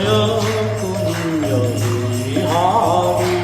জয় কুঞ্জ বিহারী।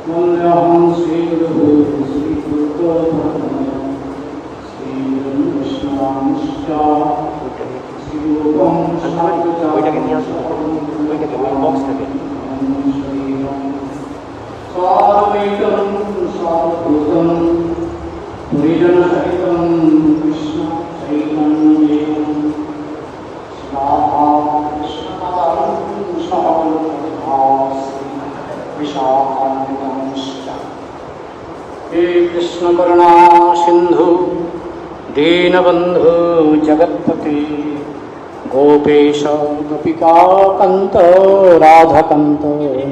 वन्द्यहं श्रीगुरुं श्रीभूतभद्रं श्रीकृष्णांश्च श्रीरूपं सारवैतं सारभूतं परिजनसहितं कृष्ण चैतन्यदेवं श्रीराधाकृष्णपादं सहगणपतिभासि विशाखान्वितांश्च हे कृष्णकरुणा सिन्धु दीनबन्धु जगत्पते गोपेश गोपिकान्त राधाकान्त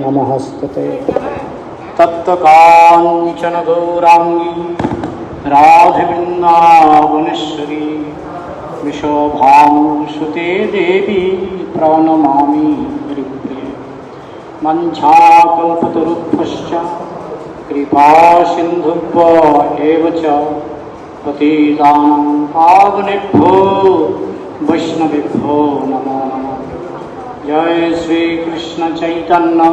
नमस्ते तप्तकाञ्चन गौराङ्गी राधिवृन्दावनेश्वरी विशोभानुसुते देवी प्रणमामि हरिप्रिये वञ्चाकल्पतरुभ्यश्च कृपासिन्धुभ्य एव च पतितानां पावनेभ्यो वैष्णवेभ्यो नमो नमः। जय श्री कृष्ण चैतन्य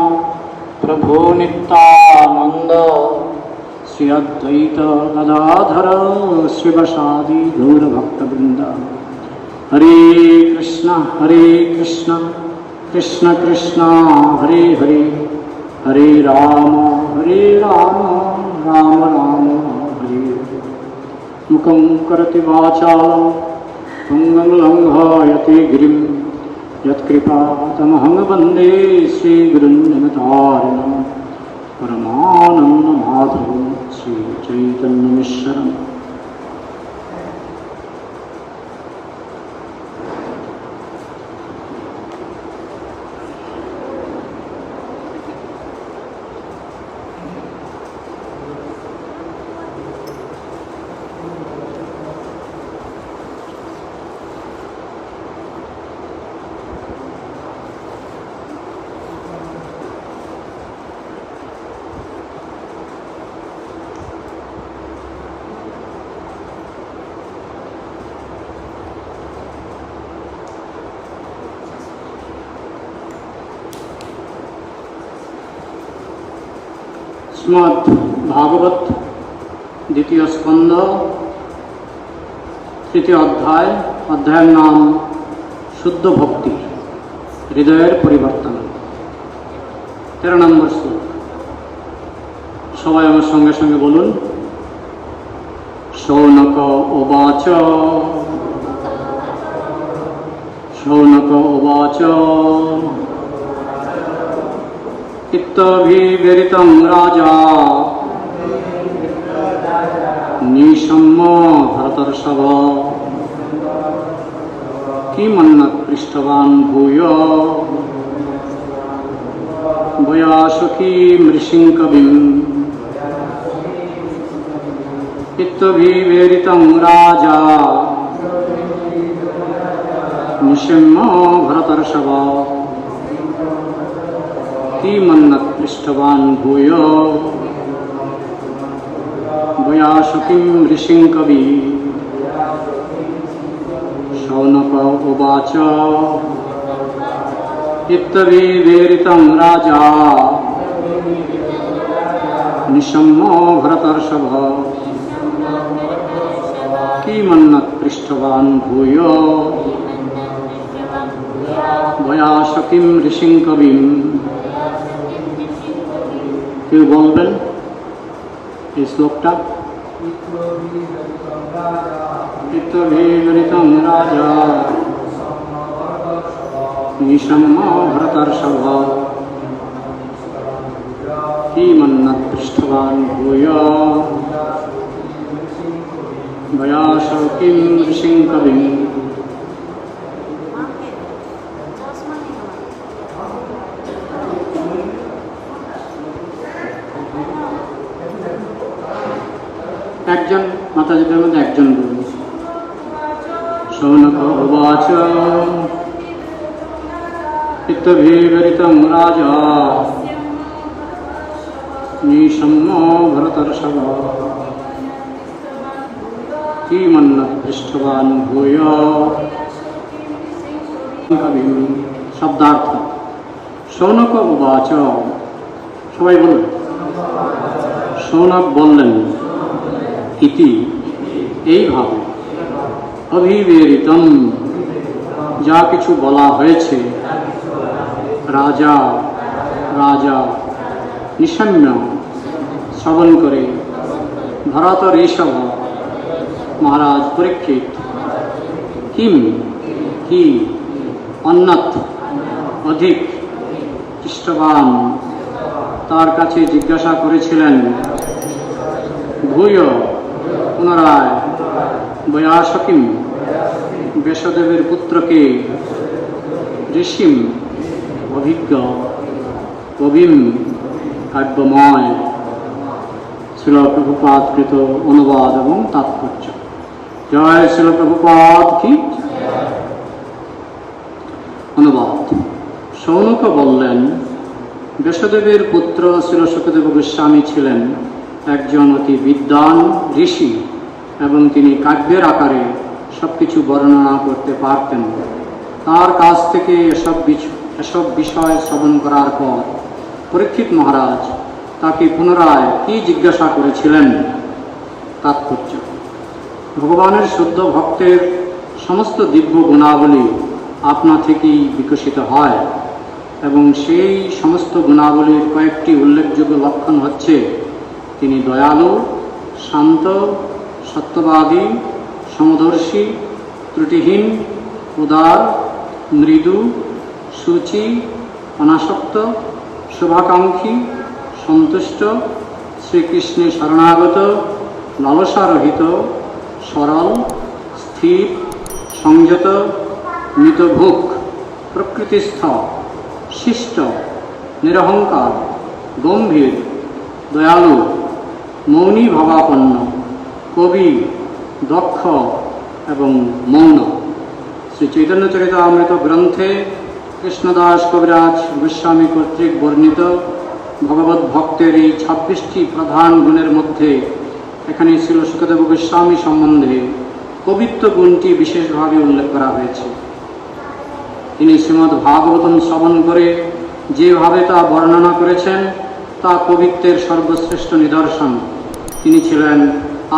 प्रभु नित्यानंद श्री अद्वैत गदाधर शिवसादि गौरभक्तवृंद। हरे कृष्ण कृष्ण कृष्ण हरे हरे हरे राम राम राम हरे हरे। मुखं करोति वाचालं पंगं लंघयति गिरिं यत्कृपातमहं वन्दे श्रीगुरुं जगद्धारिणं परमानन्दमाधवं श्रीचैतन्यमीश्वरम्। श्रीमद् भागवत द्वितीय स्कंद तृतीय अध्याय अध्याय नाम शुद्ध भक्ति हृदयर परिवर्तन 13 नम्बर श्लोक। सबाई आमार संगे संगे बोलुन। शौनक उवाच इत्तभिविरितं राजा निशम्य भरतर्षभ किमन्नत् पृष्ठवान् भूय वयासुखी मृषिङ्कविम्। इत्तभिविरितं राजा निशम्य भरतर्षभ किमन्नत् पृष्ठवान् भूय वयासुखीं ऋषिङ्कवि। शौनक उवाच इत्तभिविरितं राजा निशम्य भरतर्षभ किमन्नत् पृष्ठवान् भूय वयासुखीं ऋषिङ्कविम्। কেউ বলবেন এই শ্লোকটা? ইত্তভিবিরিतं রাজা নিশম্য ভরতর্ষভ কিমন্নৎ পৃষ্ঠবাन् ভূয় वयासुखीं ऋषिङ्कविम्। একজন মাতাজিদের মধ্যে একজন বলুন। শৌনক উবাচ ইত্তভিবিরিतं রাজা নিশম্য ভরতর্ষভ কিমন্নৎ পৃষ্ঠবাन् ভূয়। শব্দার্থ। শৌনক উবাচ, সবাই বলুন। শৌনক বললেন, ইতি এইভাবে, অভিবেরিতম যা কিছু বলা হয়েছে, রাজা রাজা নিশম্য শ্রবণ করে ভরত ঋষভ মহারাজ পরীক্ষিত কিম কি অন্যত অধিক পৃষ্ঠবান তার কাছে জিজ্ঞাসা করেছিলেন, ভূয় পুনরায় বয়াসকিম ব্যাসদেবের পুত্রকে, ঋষিম অভিজ্ঞ কবিম কাব্যময়। শিল প্রভুপাদকৃত অনুবাদ এবং তাৎপর্য। জয় শিল প্রভুপাদ কি। অনুবাদ। শৌনক বললেন, ব্যাসদেবের পুত্র শিল শুকদেব গোস্বামী ছিলেন একজন অতি বিদ্বান ঋষি এবং তিনি কাব্যের আকারে সবকিছু বর্ণনা করতে পারতেন। তার কাছ থেকে এসব বিষয় শ্রবণ করার পর পরীক্ষিত মহারাজ তাকে পুনরায় কি জিজ্ঞাসা করেছিলেন। তাৎপর্য। ভগবানের শুদ্ধ ভক্তের সমস্ত দিব্য গুণাবলী আপনা থেকেই বিকশিত হয় এবং সেই সমস্ত গুণাবলীর কয়েকটি উল্লেখযোগ্য লক্ষণ হচ্ছে, তিনি দয়ালু, শান্ত, সত্যবাদী, সমদর্শী, ত্রুটিহীন, উদার, মৃদু, সূচি, অনাসক্ত, শুভাকাঙ্ক্ষী, সন্তুষ্ট, শ্রীকৃষ্ণে শরণাগত, লালসারহিত, সরল, স্থির, সংযত, মিতভোগ, প্রকৃতিস্থ, শিষ্ট, নিরহংকার, গম্ভীর, দয়ালু, মৌনী ভাবাপন্ন, কবি, দক্ষ এবং মৌন। শ্রী চৈতন্য চরিতামৃত গ্রন্থে কৃষ্ণদাস কবিরাজ গোস্বামী কর্তৃক বর্ণিত ভগবত ভক্তের এই 26টি প্রধান গুণের মধ্যে এখানে শিল শুকদেব গোস্বামী সম্বন্ধে কবিত্ব গুণটি বিশেষভাবে উল্লেখ করা হয়েছে। তিনি শ্রীমদ্ ভাগবতম শ্রবণ করে যেভাবে তা বর্ণনা করেছেন তা কবিত্বের সর্বশ্রেষ্ঠ নিদর্শন। তিনি ছিলেন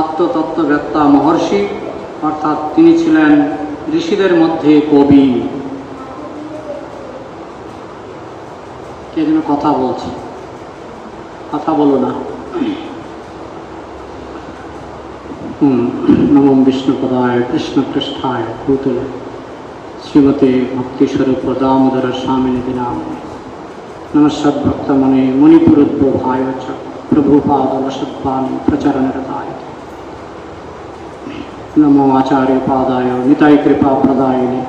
আত্মতত্ত্ববেত্তা মহর্ষি, অর্থাৎ তিনি ছিলেন ঋষিদের মধ্যে কবি। কে যেন কথা বলছে, কথা বলো না। নমঃ বিষ্ণুপদায় কৃষ্ণপৃষ্ঠায় ভূতলে শ্রীমতে ভক্তিস্বরূপ দামোদর স্বামিনিতি নামিনে নমঃ সদ্ভক্তমনে মুনিপুরোদ্ভবায় চ প্রভুপাদবসৎপানি প্রচরণরতায় নমো আচার্যপাদায় নিতাই কৃপাপ্রদায়িনে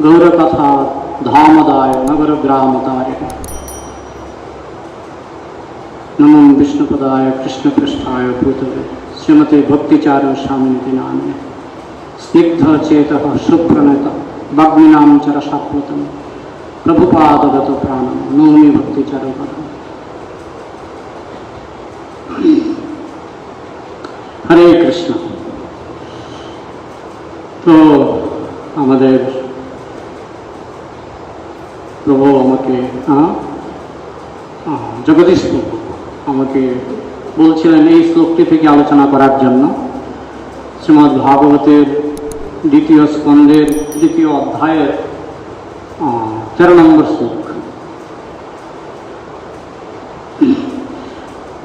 গৌরকথা ধামদায় নগরগ্রামতারিণে নমঃ বিষ্ণুপদায় কৃষ্ণপৃষ্ঠায় ভূতলে শ্রীমতে ভক্তিচারু স্বামিনিতি নামিনে স্নিগ্ধ চেতঃ সুপ্रणत বাগ্মিনাম চ রসাপ্লুতম প্রভুপাদগত প্রাণম নৌমি ভক্তিচারু পদম। হরে কৃষ্ণ। তো আমাদের প্রভু আমাকে জগদীশ প্রভু আমাকে বলছিলেন এই শ্লোকটি থেকে আলোচনা করার জন্য। শ্রীমদ্ ভাগবতের দ্বিতীয় স্কন্ধের দ্বিতীয় অধ্যায়ের 13 নম্বর শ্লোক।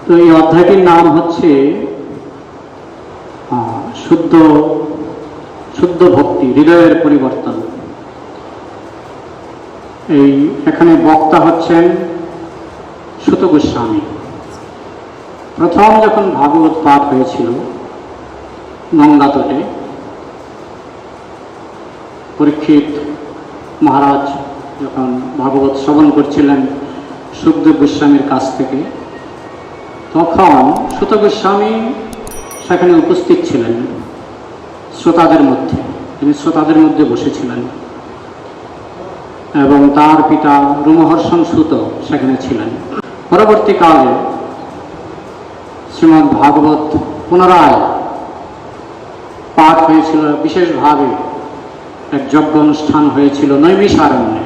তো এই অধ্যায়টির নাম হচ্ছে শুদ্ধ শুদ্ধ ভক্তি, হৃদয়ের পরিবর্তন। এখানে বক্তা হচ্ছেন সুত গোস্বামী। প্রথম যখন ভাগবত পাঠ হয়েছিল গঙ্গা তটে, পরীক্ষিত মহারাজ যখন ভাগবত শ্রবণ করছিলেন সুখদেব গোস্বামীর কাছ থেকে, তখন সুত গোস্বামী সেখানে উপস্থিত ছিলেন শ্রোতাদের মধ্যে। তিনি শ্রোতাদের মধ্যে বসেছিলেন এবং তার পিতা রোমহর্ষণ সুত সেখানে ছিলেন। পরবর্তীকালে শ্রীমদ্ ভাগবত পুনরায় পাঠ হয়েছিল, বিশেষভাবে এক যজ্ঞ অনুষ্ঠান হয়েছিল নৈমিষারণ্যে।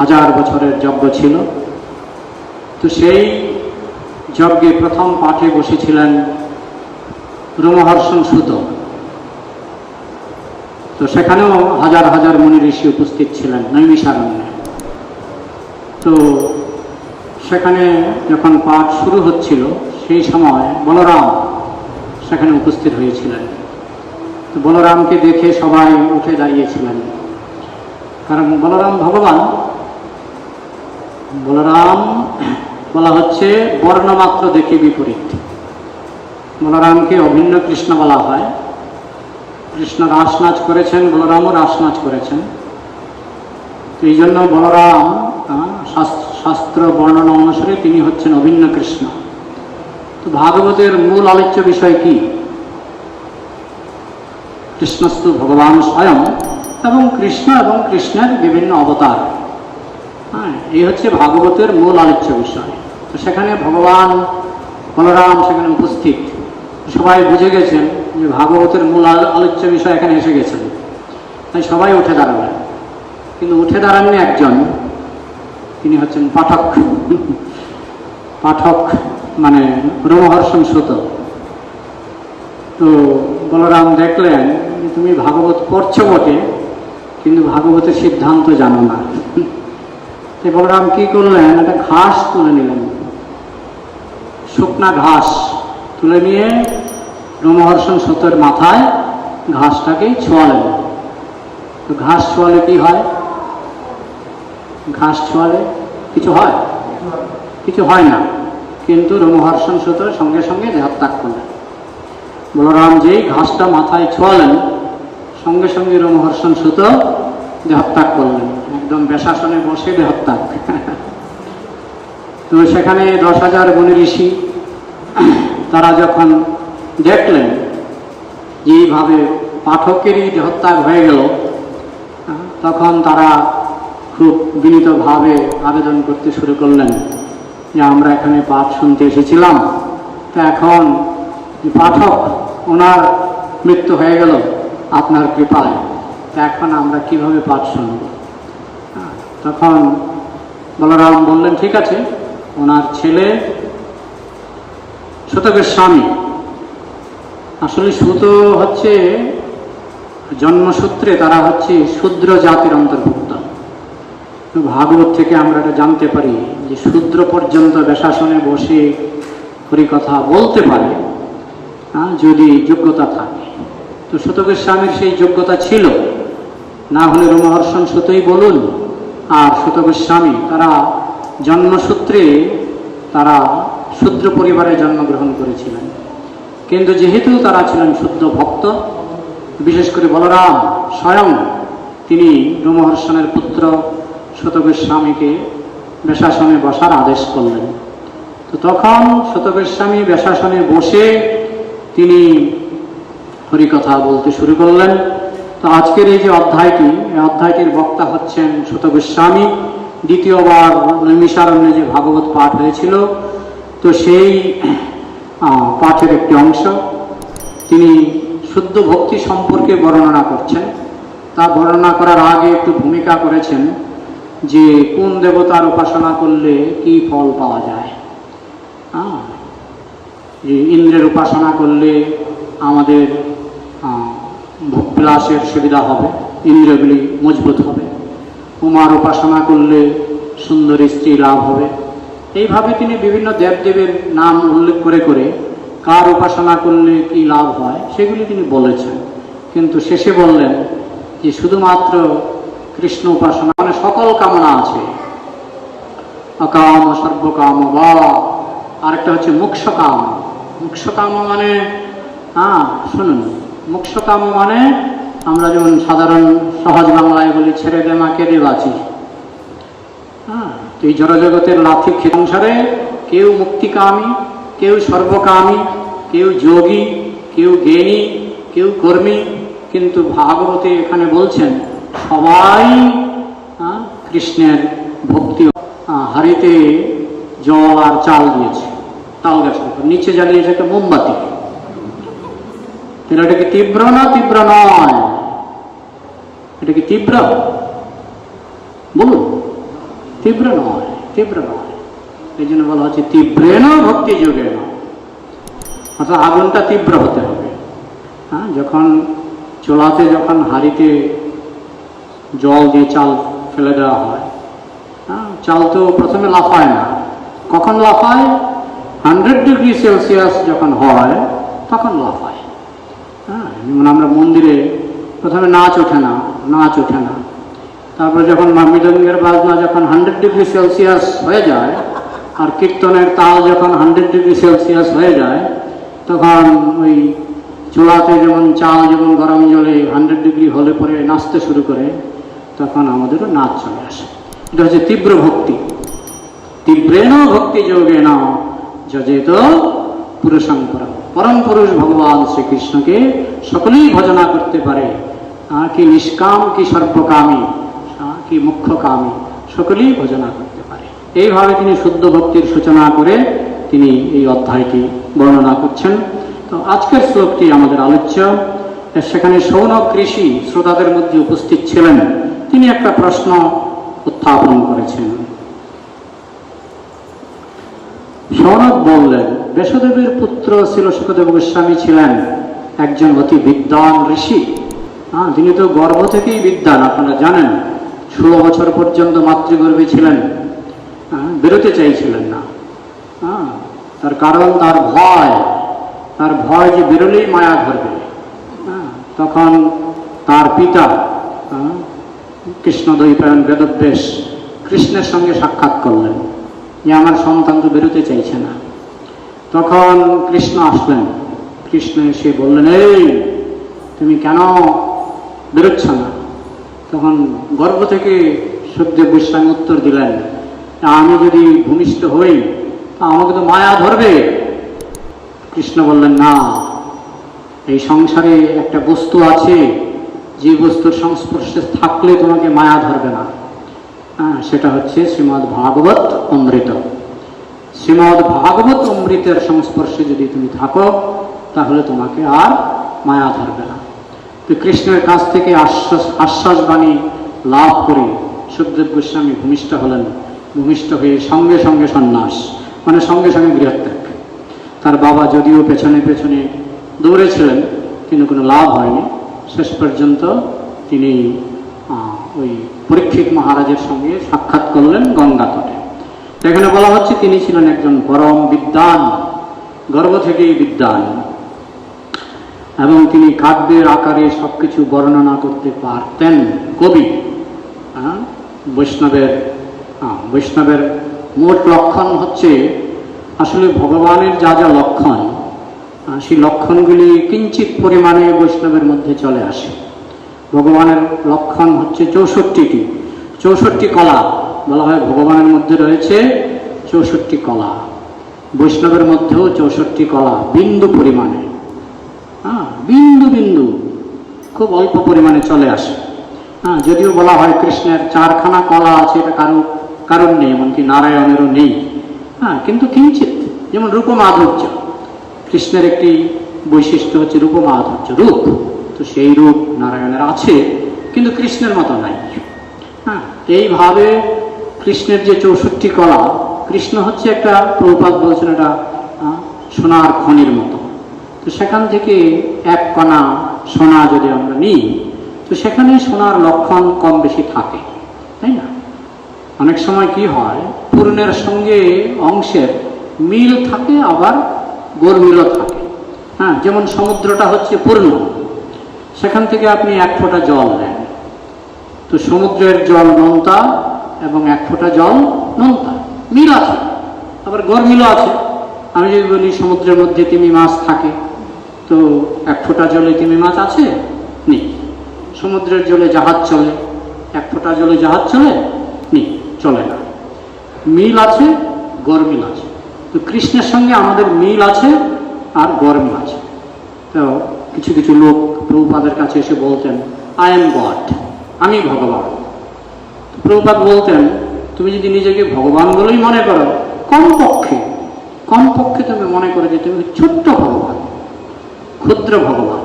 1000 বছরের যজ্ঞ ছিল। তো সেই যজ্ঞে প্রথম পাঠে বসেছিলেন রোমহর্ষণ সুত। তো সেখানেও হাজার হাজার মুনি ঋষি উপস্থিত ছিলেন নৈমিষারণ্যে। তো সেখানে যখন পাঠ শুরু হচ্ছিল সেই সময় বলরাম সেখানে উপস্থিত হয়েছিলেন। তো বলরামকে দেখে সবাই উঠে দাঁড়িয়েছিলেন, কারণ বলরাম ভগবান। বলরাম বলা হচ্ছে বর্ণমাত্র দেখে বিপরীত। বলরামকে অভিন্ন কৃষ্ণ বলা হয়। কৃষ্ণ রাস নাচ করেছেন, বলরামও রাস নাচ করেছেন। তো এই জন্য বলরাম শাস্ত্র বর্ণনা অনুসারে তিনি হচ্ছেন অভিন্ন কৃষ্ণ। তো ভাগবতের মূল আলোচ্য বিষয় কি? কৃষ্ণস্তু ভগবান স্বয়ং, এবং কৃষ্ণ এবং কৃষ্ণের বিভিন্ন অবতার। এই হচ্ছে ভাগবতের মূল আলোচ্য বিষয়। তো সেখানে ভগবান বলরাম সেখানে উপস্থিত। সবাই বুঝে গেছেন যে ভাগবতের মূল আলোচ্য বিষয় এখানে এসে গেছেন, তাই সবাই উঠে দাঁড়াবেন। কিন্তু উঠে দাঁড়াননি একজন, তিনি হচ্ছেন পাঠক। পাঠক মানে রোমহর্ষণ সুত। তো বলরাম দেখলেন যে তুমি ভাগবত পড়ছো বটে, কিন্তু ভাগবতের সিদ্ধান্ত জানো না। তো বলরাম কি করলেন, একটা ঘাস তুলে নিলেন, শুকনা ঘাস তুলে নিয়ে রোমহর্ষণ সুতের মাথায় ঘাসটাকে ছোঁয়ালেন। তো ঘাস ছোঁয়ালে কি হয়? ঘাস ছোঁয়ালে কিছু হয়? কিছু হয় না। কিন্তু রোমহর্ষণ সুতের সঙ্গে সঙ্গে দেহত্যাগ করলেন। বলরাম যেই ঘাসটা মাথায় ছোঁয়ালেন, সঙ্গে সঙ্গে রোমহর্ষণ সুত দেহত্যাগ করলেন। একদম বেশাসনে বসে দেহত্যাগ। তো সেখানে 10,000 মুনি ঋষি তারা যখন দেখলেন যে এইভাবে পাঠকেরই দেহত্যাগ হয়ে গেল, তখন তারা খুব বিনীতভাবে আবেদন করতে শুরু করলেন যে আমরা এখানে পাঠ শুনতে এসেছিলাম, তো এখন পাঠক ওনার মৃত্যু হয়ে গেল আপনার কৃপায়, তো এখন আমরা কিভাবে পাঠ শুনব? তখন বলরাম বললেন ঠিক আছে, ওনার ছেলে সুতকের স্বামী। আসলে সুত হচ্ছে জন্মসূত্রে তারা হচ্ছে শূদ্র জাতির অন্তর্ভুক্ত। ভাগবত থেকে আমরা এটা জানতে পারি যে শূদ্র পর্যন্ত বেশাসনে বসে হরিকথা বলতে পারে যদি যোগ্যতা থাকে। তো সুতকের স্বামীর সেই যোগ্যতা ছিল, না হলে রোমহর্ষণ সুতই বলুন আর সুতকের স্বামী তারা জন্মসূত্রে তারা শূদ্র পরিবারে জন্মগ্রহণ করেছিলেন। কিন্তু যেহেতু তারা ছিলেন শুদ্ধ ভক্ত, বিশেষ করে বলরাম স্বয়ং তিনি রোমহর্ষণের পুত্র সুতকের স্বামীকে বেশাসনে বসার আদেশ করলেন। তো তখন সুতকের স্বামী বেশাসনে বসে তিনি হরিকথা বলতে শুরু করলেন। তো আজকের এই যে অধ্যায়টি, এই অধ্যায়টির বক্তা হচ্ছেন সুত গোস্বামী। দ্বিতীয়বার নৈমিষারণ্যে যে ভাগবত পাঠ হয়েছিল, তো সেই পাঠের একটি অংশ তিনি শুদ্ধ ভক্তি সম্পর্কে বর্ণনা করছেন। তা বর্ণনা করার আগে একটু ভূমিকা করেছেন যে কোন দেবতার উপাসনা করলে কি ফল পাওয়া যায়। যে ইন্দ্রের উপাসনা করলে আমাদের ভোগবিলাসের সুবিধা হবে, ইন্দ্রিয়গুলি মজবুত হবে। উমার উপাসনা করলে সুন্দরী স্ত্রী লাভ হবে। এইভাবে তিনি বিভিন্ন দেবদেবের নাম উল্লেখ করে করে কার উপাসনা করলে কি লাভ হয় সেগুলি তিনি বলেছেন। কিন্তু শেষে বললেন যে শুধুমাত্র কৃষ্ণ উপাসনা মানে সকল কামনা আছে, অকাম সর্বকাম বা আরেকটা হচ্ছে মোক্ষকাম। মোক্ষকাম মানে শুনুন, মোক্ষকাম মানে আমরা যেমন সাধারণ সহজ বাংলায় বলি ছেড়ে দে মা কেঁদে বাঁচি। তো এই জড়জগতের লাথি অনুসারে কেউ মুক্তিকামী, কেউ সর্বকামী, কেউ যোগী, কেউ জ্ঞানী, কেউ কর্মী। কিন্তু ভাগবতে এখানে বলছেন সবাই কৃষ্ণের ভক্তি। হাড়িতে জল আর চাল দিয়েছে, তাল গাছের উপর নিচে জ্বালিয়েছে একটা মোমবাতি। এটা কি তীব্র না তীব্র নয়? এটা কি তীব্র? বলুন, তীব্র নয়, তীব্র নয়। এই জন্য বলা হচ্ছে তীব্রেণ ভক্তি যোগেন, অর্থাৎ আগুনটা তীব্র হতে হবে। হ্যাঁ, যখন চুলাতে যখন হাঁড়িতে জল দিয়ে চাল ফেলে দেওয়া হয়, হ্যাঁ, চাল তো প্রথমে লাফায় না। কখন লাফায়? 100 ডিগ্রি সেলসিয়াস যখন হয় তখন লাফায়। হ্যাঁ, যেমন আমরা মন্দিরে প্রথমে নাচ ওঠে না, তারপর যখন মৃদঙ্গের বাজনা যখন 100 ডিগ্রি সেলসিয়াস হয়ে যায়, আর কীর্তনের তাল যখন 100 ডিগ্রি সেলসিয়াস হয়ে যায়, তখন ওই চুলাতে যেমন চাল যেমন গরম জলে 100 ডিগ্রি হলে পরে নাচতে শুরু করে, তখন আমাদেরও নাচ চলে আসে। এটা হচ্ছে তীব্র ভক্তি। তীব্রেণ ভক্তি যোগেন যজেত পুরুষং পরম, পরম পুরুষ ভগবান শ্রীকৃষ্ণকে সকলেই ভজনা করতে পারে। কি নিষ্কাম, কি সর্বকামী, কি মুখ্যকামী, সকলেই ভজনা করতে পারে। এইভাবে তিনি শুদ্ধ ভক্তির সূচনা করে তিনি এই অধ্যায়টি বর্ণনা করছেন। তো আজকের শ্লোকটি আমাদের আলোচ্য। সেখানে সৌনক ঋষি শ্রোতাদের মধ্যে উপস্থিত ছিলেন। তিনি একটা প্রশ্ন উত্থাপন করেছেন। সৌনক বললেন, ব্যাসদেবের পুত্র ছিল শুকদেব গোস্বামী ছিলেন একজন অতি বিদ্বান ঋষি। তিনি তো গর্ভ থেকেই বিদ্বান, আপনারা জানেন। 16 বছর পর্যন্ত মাতৃগর্ভে ছিলেন, বেরোতে চাইছিলেন না। তার কারণ তার ভয় যে বেরোলেই মায়া ধরবে। তখন তার পিতা কৃষ্ণদ্বৈপায়ন বেদব্যাস কৃষ্ণের সঙ্গে সাক্ষাৎ করলেন যে আমার সন্তান তো বেরোতে চাইছে না। তখন কৃষ্ণ আসলেন। কৃষ্ণ এসে বললেন, এই তুমি কেন বেরোচ্ছ না? তখন গর্ভ থেকে সুখদেব গোস্বামী উত্তর দিলেন, আমি যদি ভূমিষ্ঠ হই তা আমাকে তো মায়া ধরবে। কৃষ্ণ বললেন, না, এই সংসারে একটা বস্তু আছে, যে বস্তুর সংস্পর্শে থাকলে তোমাকে মায়া ধরবে না। সেটা হচ্ছে শ্রীমদ্ ভাগবত অমৃত। শ্রীমদ্ ভাগবত অমৃতের সংস্পর্শে যদি তুমি থাকো তাহলে তোমাকে আর মায়া ধরবে না। তো কৃষ্ণের কাছ থেকে আশ্বাসবাণী লাভ করে সুখদেব গোস্বামী ভূমিষ্ঠ হলেন। ভূমিষ্ঠ হয়ে সঙ্গে সঙ্গে সন্ন্যাস, মানে সঙ্গে সঙ্গে গৃহত্যাগ। তার বাবা যদিও পেছনে পেছনে দৌড়েছিলেন, কিন্তু কোনো লাভ হয়নি। শেষ পর্যন্ত তিনি ওই পরীক্ষিত মহারাজের সঙ্গে সাক্ষাৎ করলেন গঙ্গা তটে। এখানে বলা হচ্ছে তিনি ছিলেন একজন পরম বিদ্বান, গর্ভ থেকেই বিদ্বান, এবং তিনি কাব্যের আকারে সবকিছু বর্ণনা করতে পারতেন। কবি। বৈষ্ণবের মোট লক্ষণ হচ্ছে, আসলে ভগবানের যা যা লক্ষণ, সেই লক্ষণগুলি কিঞ্চিত পরিমাণে বৈষ্ণবের মধ্যে চলে আসে। ভগবানের লক্ষণ হচ্ছে 64টি, 64 কলা। বলা হয় ভগবানের মধ্যে রয়েছে 64 কলা, বৈষ্ণবের মধ্যেও 64 কলা, বিন্দু পরিমাণে। বিন্দু বিন্দু খুব অল্প পরিমাণে চলে আসে। যদিও বলা হয় কৃষ্ণের 4খানা কলা আছে, এটা কারণ নেই, এমনকি নারায়ণেরও নেই। কিন্তু কিঞ্চিত, যেমন রূপমাধুর্য। কৃষ্ণের একটি বৈশিষ্ট্য হচ্ছে রূপমাধুর্য, রূপ। তো সেই রূপ নারায়ণের আছে, কিন্তু কৃষ্ণের মতো নাই। এইভাবে কৃষ্ণের যে 64 কলা, কৃষ্ণ হচ্ছে একটা, প্রভুপাদ বলছেন, এটা সোনার খনির মতো। তো সেখান থেকে এক কণা সোনা যদি আমরা নিই, তো সেখানে সোনার লক্ষণ কম বেশি থাকে, তাই না? অনেক সময় কি হয়, পূর্ণের সঙ্গে অংশের মিল থাকে, আবার গরমিলও থাকে। যেমন সমুদ্রটা হচ্ছে পূর্ণ, সেখান থেকে আপনি 1 ফোঁটা জল নেন, তো সমুদ্রের জল নোনতা এবং 1 ফোঁটা জল নোনতা, মিল আছে, আবার গরমিলও আছে। আমি যদি বলি সমুদ্রের মধ্যে তিমি মাছ থাকে, তো 1 ফোঁটা জলে তিমি মাছ আছে? নেই। সমুদ্রের জলে জাহাজ চলে, 1 ফোঁটা জলে জাহাজ চলে? নেই, চলে না। মিল আছে, গরমিল আছে। তো কৃষ্ণের সঙ্গে আমাদের মিল আছে আর গরমিল আছে। তো কিছু কিছু লোক প্রভুপাদের কাছে এসে বলতেন, আই এম গড, আমি ভগবান। প্রভুপাদ বলতেন, তুমি যদি নিজেকে ভগবান বলেই মনে করো, কমপক্ষে তুমি মনে করো যে তুমি ছোট্ট ভগবান, ক্ষুদ্র ভগবান।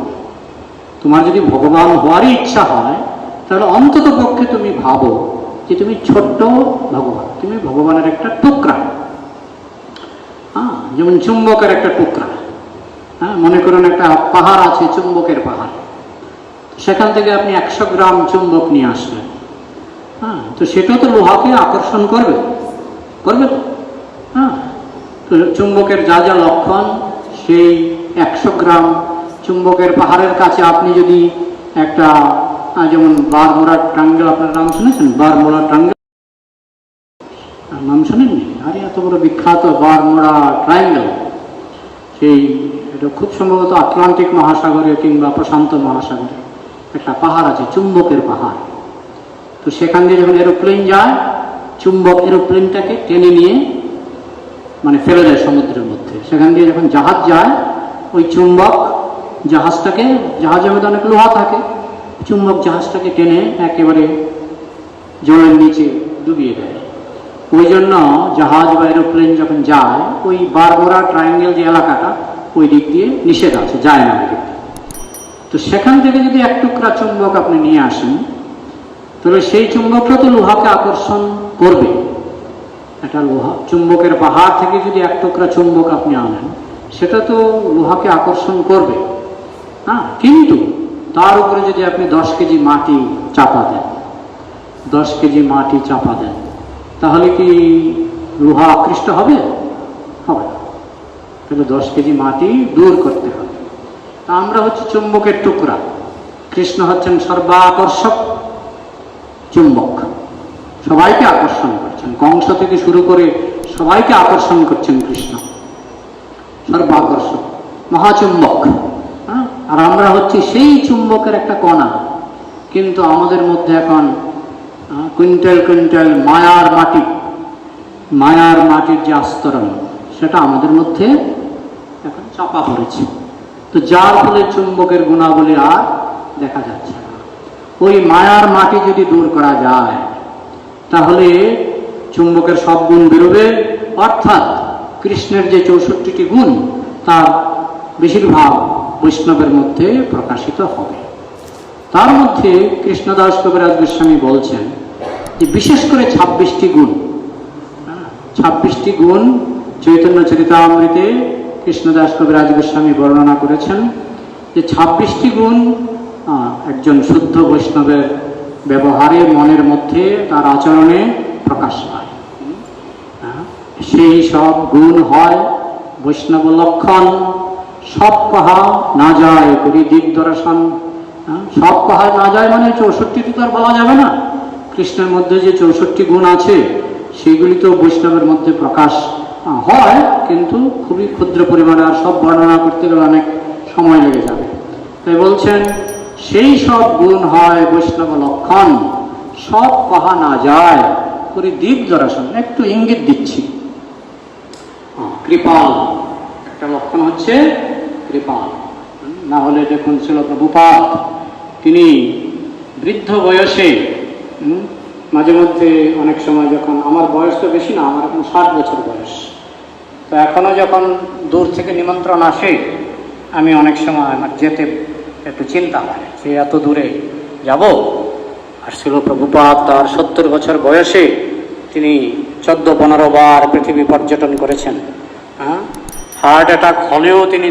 তোমার যদি ভগবান হওয়ারই ইচ্ছা হয়, তাহলে অন্তত পক্ষে তুমি ভাবো যে তুমি ছোট্ট ভগবান, তুমি ভগবানের একটা টুকরা। যেমন চুম্বকের একটা টুকরা, হ্যাঁ, মনে করুন একটা পাহাড় আছে, চুম্বকের পাহাড়, সেখান থেকে আপনি 100 গ্রাম চুম্বক নিয়ে আসলেন, হ্যাঁ, তো সেটা তো লোহাকে আকর্ষণ করবে, করবে তো, হ্যাঁ। তো চুম্বকের যা যা লক্ষণ, সেই 100 গ্রাম চুম্বকের পাহাড়ের কাছে আপনি যদি একটা যেমন বারমুড়া ট্রাঙ্গেল, আপনার নাম শুনেছেন? বারমুড়া ট্রাঙ্গেল নাম শোনেননি? আরে এত বড় বিখ্যাত বারমুড়া ট্রায়াঙ্গেল, সেই এটা খুব সম্ভবত আটলান্টিক মহাসাগরে কিংবা প্রশান্ত মহাসাগরে একটা পাহাড় আছে, চুম্বকের পাহাড়। তো সেখান দিয়ে যখন এরোপ্লেন যায়, চুম্বক এরোপ্লেনটাকে টেনে নিয়ে মানে ফেলে দেয় সমুদ্রের মধ্যে। সেখান দিয়ে যখন জাহাজ যায়, ওই চুম্বক জাহাজটাকে, জাহাজের মধ্যে অনেক লোহা থাকে, চুম্বক জাহাজটাকে টেনে একেবারে জলের নিচে ডুবিয়ে দেয়। ওই জন্য জাহাজ বা এরোপ্লেন যখন যায়, ওই বারমুড়া ট্রায়াঙ্গেল যে এলাকাটা, ওই দিক দিয়ে নিষেধ আছে, যায় না ওই দিক দিয়ে। তো সেখান থেকে যদি এক টুকরা চুম্বক আপনি নিয়ে আসেন, তাহলে সেই চুম্বকটা তো লোহাকে আকর্ষণ করবে। একটা লোহা, চুম্বকের পাহাড় থেকে যদি এক টুকরা চুম্বক আপনি আনেন, সেটা তো লোহাকে আকর্ষণ করবে, হ্যাঁ। কিন্তু তার উপরে যদি আপনি 10 কেজি মাটি চাপা দেন, 10 কেজি মাটি চাপা দেন, তাহলে কি লোহা আকৃষ্ট হবে? হবে না। তাহলে 10 কেজি মাটি দূর করতে হবে। তা আমরা হচ্ছে চুম্বকের টুকরা, কৃষ্ণ হচ্ছেন সর্বাকর্ষক চুম্বক, সবাইকে আকর্ষণ করছেন, কংস থেকে শুরু করে সবাইকে আকর্ষণ করছেন কৃষ্ণ, সর্বাকর্ষক মহাচুম্বক, হ্যাঁ। আর আমরা হচ্ছে সেই চুম্বকের একটা কণা, কিন্তু আমাদের মধ্যে এখন কুইন্টাল কুইন্টাল মায়ার মাটির যে আস্তরণ, সেটা আমাদের মধ্যে এখন চাপা পড়েছে। তো যার ফলে চুম্বকের গুণাবলী আর দেখা যাচ্ছে না। ওই মায়ার মাটি যদি দূর করা যায়, তাহলে চুম্বকের সব গুণ বেরোবে, অর্থাৎ কৃষ্ণের যে 64টি গুণ, তার বেশিরভাগ বৈষ্ণবের মধ্যে প্রকাশিত হবে। তার মধ্যে কৃষ্ণদাস কবিরাজ গোস্বামী বলছেন যে বিশেষ করে 26টি গুণ, 26টি গুণ চৈতন্য চরিতামৃতে কৃষ্ণদাস কবিরাজ গোস্বামী বর্ণনা করেছেন, যে 26টি গুণ একজন শুদ্ধ বৈষ্ণবের ব্যবহারে, মনের মধ্যে, তার আচরণে প্রকাশ পায়। সেই সব গুণ হয় বৈষ্ণব লক্ষণ। সব কহা না যায় করি দিক দর্শন। সব কহা না যায় মানে 64টি তো আর বলা যাবে না। কৃষ্ণের মধ্যে যে 64 গুণ আছে, সেগুলি তো বৈষ্ণবের মধ্যে প্রকাশ হয়, কিন্তু খুবই ক্ষুদ্র পরিমাণে, আর সব বর্ণনা করতে গেলে অনেক সময় লেগে যাবে। তাই বলছেন সেই সব গুণ হয় বৈষ্ণব লক্ষণ, সব কহা না যায় করি দিক দর্শন। একটু ইঙ্গিত দিচ্ছি, কৃপাল একটা লক্ষণ হচ্ছে কৃপাল। না হলে দেখুন ছিল প্রভুপাদ, তিনি বৃদ্ধ বয়সে মাঝে মধ্যে অনেক সময়, যখন আমার বয়স তো বেশি না, আমার এখন 60 বছর বয়স, তো এখনো যখন দূর থেকে নিমন্ত্রণ আসে, আমি অনেক সময় আমার যেতে একটু চিন্তা হয় যে এত দূরে যাব। আর ছিল প্রভুপাদ তার 70 বছর বয়সে তিনি 14-15 বার পৃথিবী পর্যটন করেছেন। হ্যাঁ, হার্ট অ্যাটাক হলেও তিনি